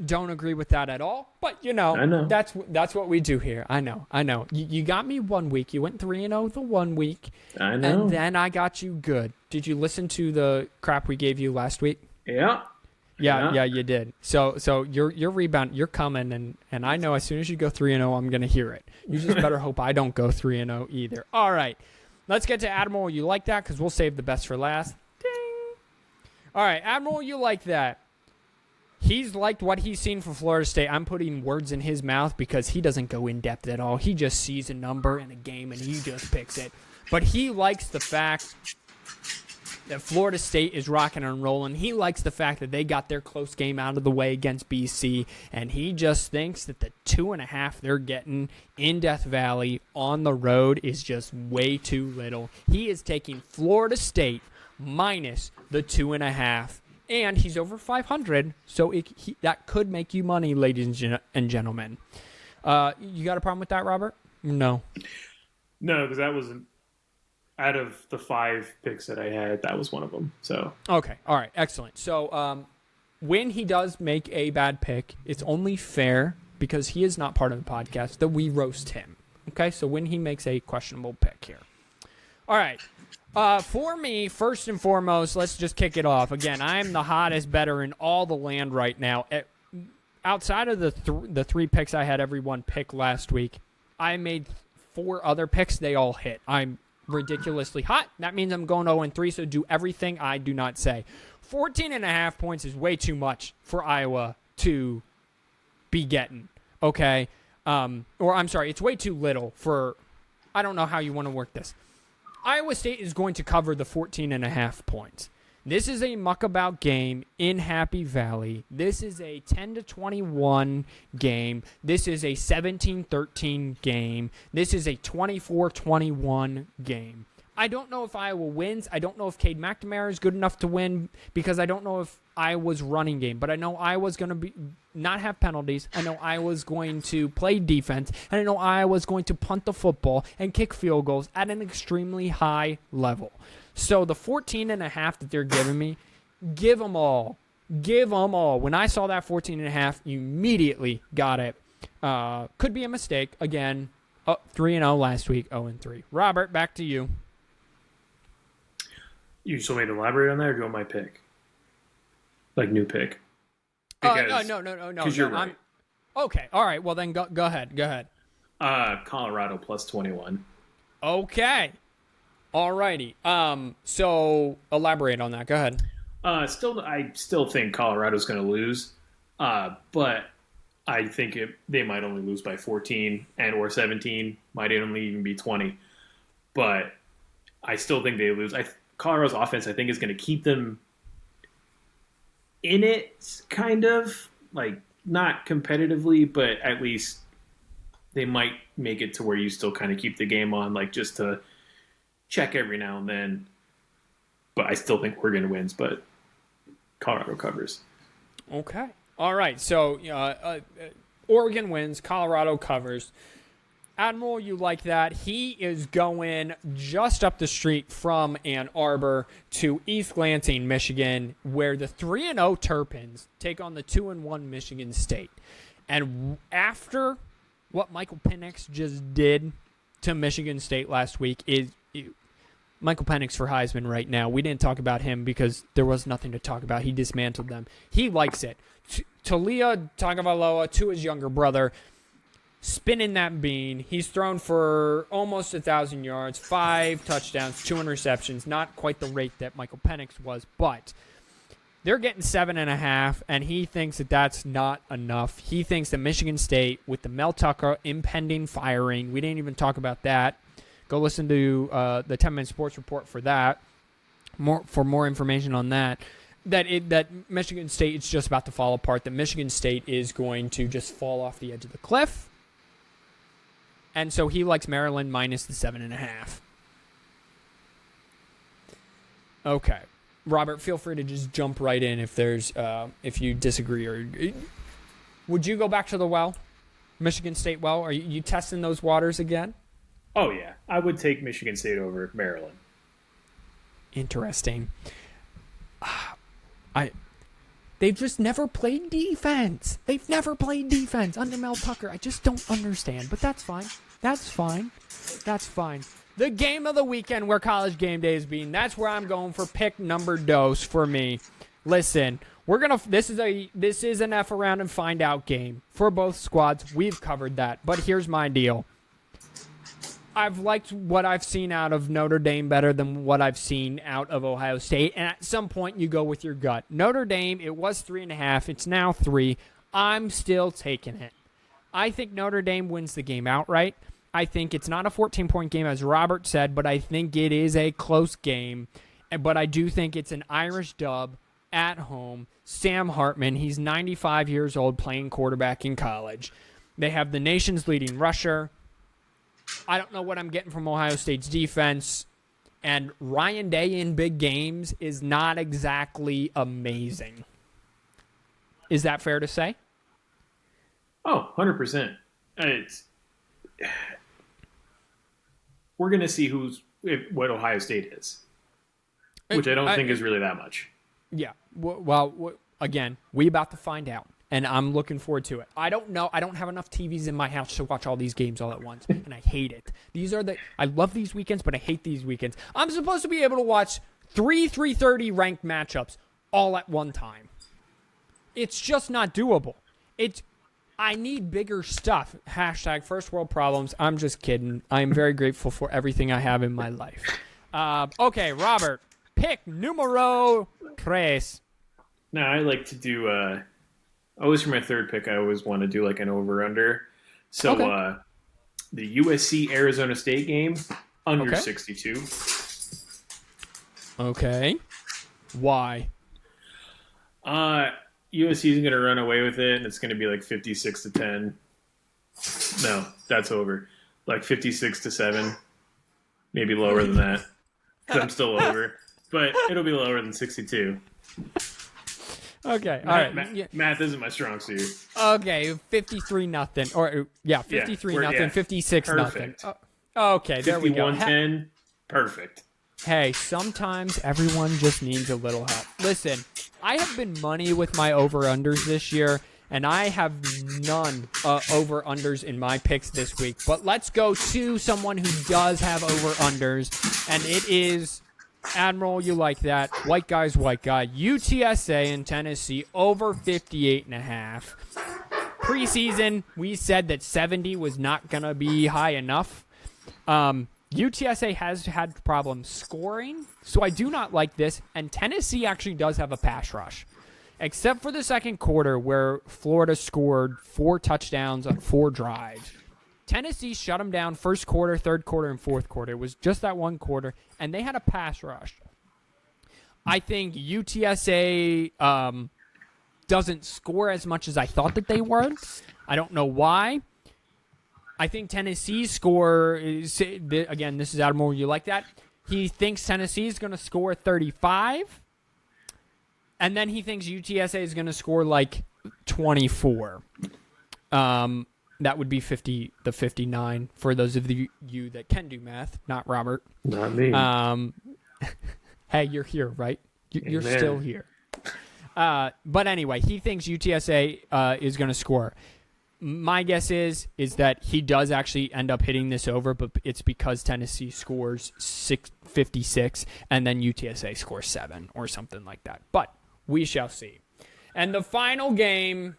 S2: don't agree with that at all, but
S3: I know.
S2: that's what we do here. I know. You got me 1 week. You went 3-0 the 1 week.
S3: I know.
S2: And then I got you good. Did you listen to the crap we gave you last week?
S3: Yeah.
S2: Yeah, you did. So your rebound, you're coming, and I know as soon as you go 3-0, I'm gonna hear it. You just better hope I don't go 3-0 either. All right, let's get to Admiral. You like that? Because we'll save the best for last. Ding. All right, Admiral. You like that? He's liked what he's seen from Florida State. I'm putting words in his mouth because he doesn't go in depth at all. He just sees a number in a game and he just picks it. But he likes the fact that Florida State is rocking and rolling. He likes the fact that they got their close game out of the way against BC, and he just thinks that the 2.5 they're getting in Death Valley on the road is just way too little. He is taking Florida State minus the 2.5, and he's over 500, so that could make you money, ladies and gentlemen. You got a problem with that, Robert? No.
S3: No, because that wasn't. Out of the 5 picks that I had, that was one of them. So
S2: okay, all right, excellent. So when he does make a bad pick, it's only fair because he is not part of the podcast that we roast him. Okay, so when he makes a questionable pick here, all right. For me, first and foremost, let's just kick it off. Again, I'm the hottest better in all the land right now. Outside of the 3 picks I had everyone pick last week, I made 4 other picks. They all hit. I'm ridiculously hot. That means I'm going 0-3, so do everything I do not say. 14.5 points is way too much for Iowa to be getting, okay? Or I'm sorry, it's way too little for, I don't know how you want to work this. Iowa State is going to cover the 14.5 points. This is a muckabout game in Happy Valley. This is a 10-21 game. This is a 17-13 game. This is a 24-21 game. I don't know if Iowa wins. I don't know if Cade McNamara is good enough to win because I don't know if Iowa's running game. But I know Iowa's going to not have penalties. I know Iowa's going to play defense. And I know Iowa's going to punt the football and kick field goals at an extremely high level. So the 14.5 that they're giving me, give them all. Give them all. When I saw that 14.5, immediately got it. Could be a mistake. Again, 3-0 last week, 0-3. Robert, back to you.
S3: You still want me to elaborate on that, or do you want my pick? Like, new pick? Because,
S2: no.
S3: Because you're right.
S2: Okay, all right. Well, then go ahead.
S3: Colorado plus 21.
S2: Okay. All righty. So elaborate on that. Go ahead.
S3: I still think Colorado's going to lose, but I think they might only lose by 14 or 17. Might only even be 20. But I still think they lose. Colorado's offense, I think, is going to keep them in it, kind of. Like, not competitively, but at least they might make it to where you still kind of keep the game on, like, just to check every now and then. But I still think Oregon wins, but Colorado covers.
S2: Okay. All right. So Oregon wins. Colorado covers. Admiral, you like that. He is going just up the street from Ann Arbor to East Lansing, Michigan, where the 3-0 Terrapins take on the 2-1 Michigan State. And after what Michael Penix just did to Michigan State last week is Michael Penix for Heisman right now. We didn't talk about him because there was nothing to talk about. He dismantled them. He likes it. Talia Tagovailoa, to his younger brother, spinning that bean. He's thrown for almost 1,000 yards, 5 touchdowns, 2 interceptions. Not quite the rate that Michael Penix was, but they're getting 7.5, and he thinks that that's not enough. He thinks that Michigan State, with the Mel Tucker impending firing, we didn't even talk about that. Go listen to the 10-Minute Sports Report for that. For more information on that. That Michigan State is just about to fall apart. That Michigan State is going to just fall off the edge of the cliff. And so he likes Maryland minus the 7.5. Okay, Robert, feel free to just jump right in if you disagree, or would you go back to the well, Michigan State well? Are you testing those waters again?
S3: Oh yeah, I would take Michigan State over Maryland.
S2: Interesting. They've just never played defense. They've never played defense under Mel Tucker. I just don't understand, but that's fine. That's fine. The game of the weekend where College Game Day is being. That's where I'm going for pick number dos for me. Listen, this is an F around and find out game for both squads. We've covered that, but here's my deal. I've liked what I've seen out of Notre Dame better than what I've seen out of Ohio State. And at some point, you go with your gut. Notre Dame, it was 3.5. It's now 3. I'm still taking it. I think Notre Dame wins the game outright. I think it's not a 14-point game, as Robert said, but I think it is a close game. But I do think it's an Irish dub at home. Sam Hartman, he's 95 years old, playing quarterback in college. They have the nation's leading rusher. I don't know what I'm getting from Ohio State's defense. And Ryan Day in big games is not exactly amazing. Is that fair to say?
S3: Oh, 100%. We're going to see what Ohio State is, which I don't think is really that much. Yeah.
S2: Well, again, we about to find out. And I'm looking forward to it. I don't know. I don't have enough TVs in my house to watch all these games all at once, and I hate it. I love these weekends, but I hate these weekends. I'm supposed to be able to watch 3:30 ranked matchups all at one time. It's just not doable. I need bigger stuff. # first world problems. I'm just kidding. I'm very grateful for everything I have in my life. Okay, Robert, pick numero 3.
S3: Now, I like to do... always for my third pick, I always want to do like an over-under. So okay. The USC-Arizona State game, under 62.
S2: Okay. Why?
S3: USC is going to run away with it, and it's going to be like 56-10. No, that's over. Like 56-7. Maybe lower than that. Because I'm still over. But it'll be lower than 62.
S2: Okay, all right.
S3: Math isn't my strong suit.
S2: Okay, 53-0. Or 53-0, 56-0. Okay, there we go.
S3: 51-10. Perfect.
S2: Hey, sometimes everyone just needs a little help. Listen, I have been money with my over-unders this year, and I have none over-unders in my picks this week. But let's go to someone who does have over-unders, and it is Admiral, you like that. White guy's white guy. UTSA in Tennessee over 58.5. Preseason, we said that 70 was not going to be high enough. UTSA has had problems scoring, so I do not like this. And Tennessee actually does have a pass rush, except for the second quarter where Florida scored 4 touchdowns on 4 drives. Tennessee shut them down first quarter, third quarter, and fourth quarter. It was just that one quarter, and they had a pass rush. I think UTSA doesn't score as much as I thought that they would. I don't know why. I think Tennessee's score is, again, this is Admiral, you like that? He thinks Tennessee is going to score 35, and then he thinks UTSA is going to score like 24. That would be 59 for those of you that can do math, not Robert.
S3: Not me.
S2: Hey, you're here, right? You're still here. But anyway, he thinks UTSA is going to score. My guess is that he does actually end up hitting this over, but it's because Tennessee scores 56 and then UTSA scores 7 or something like that. But we shall see. And the final game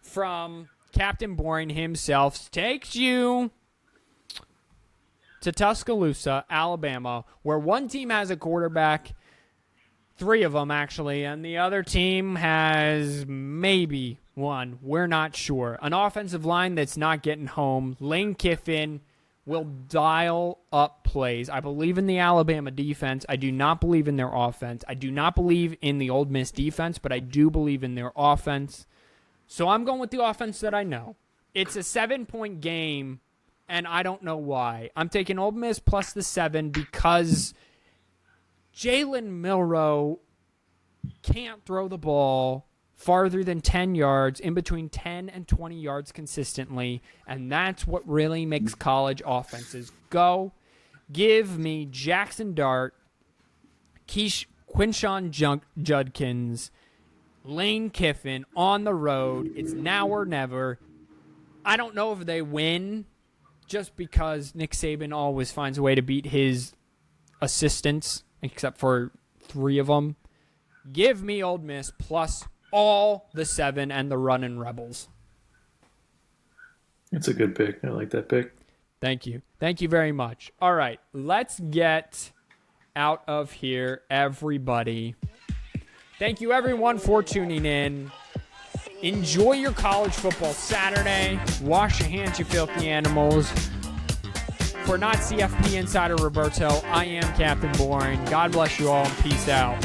S2: from Captain Boring himself takes you to Tuscaloosa, Alabama, where one team has a quarterback, 3 of them actually, and the other team has maybe one. We're not sure. An offensive line that's not getting home. Lane Kiffin will dial up plays. I believe in the Alabama defense. I do not believe in their offense. I do not believe in the Ole Miss defense, but I do believe in their offense. So I'm going with the offense that I know. It's a 7-point game, and I don't know why. I'm taking Ole Miss plus the 7 because Jalen Milroe can't throw the ball farther than 10 yards, in between 10 and 20 yards consistently, and that's what really makes college offenses go. Give me Jackson Dart, Quinshon Judkins, Lane Kiffin on the road. It's now or never. I don't know if they win just because Nick Saban always finds a way to beat his assistants, except for 3 of them. Give me Ole Miss plus all the 7 and the running Rebels.
S3: It's a good pick. I like that pick.
S2: Thank you. Thank you very much. All right, let's get out of here, everybody. Thank you, everyone, for tuning in. Enjoy your college football Saturday. Wash your hands, you filthy animals. For not CFP Insider Roberto, I am Captain Boring. God bless you all, and peace out.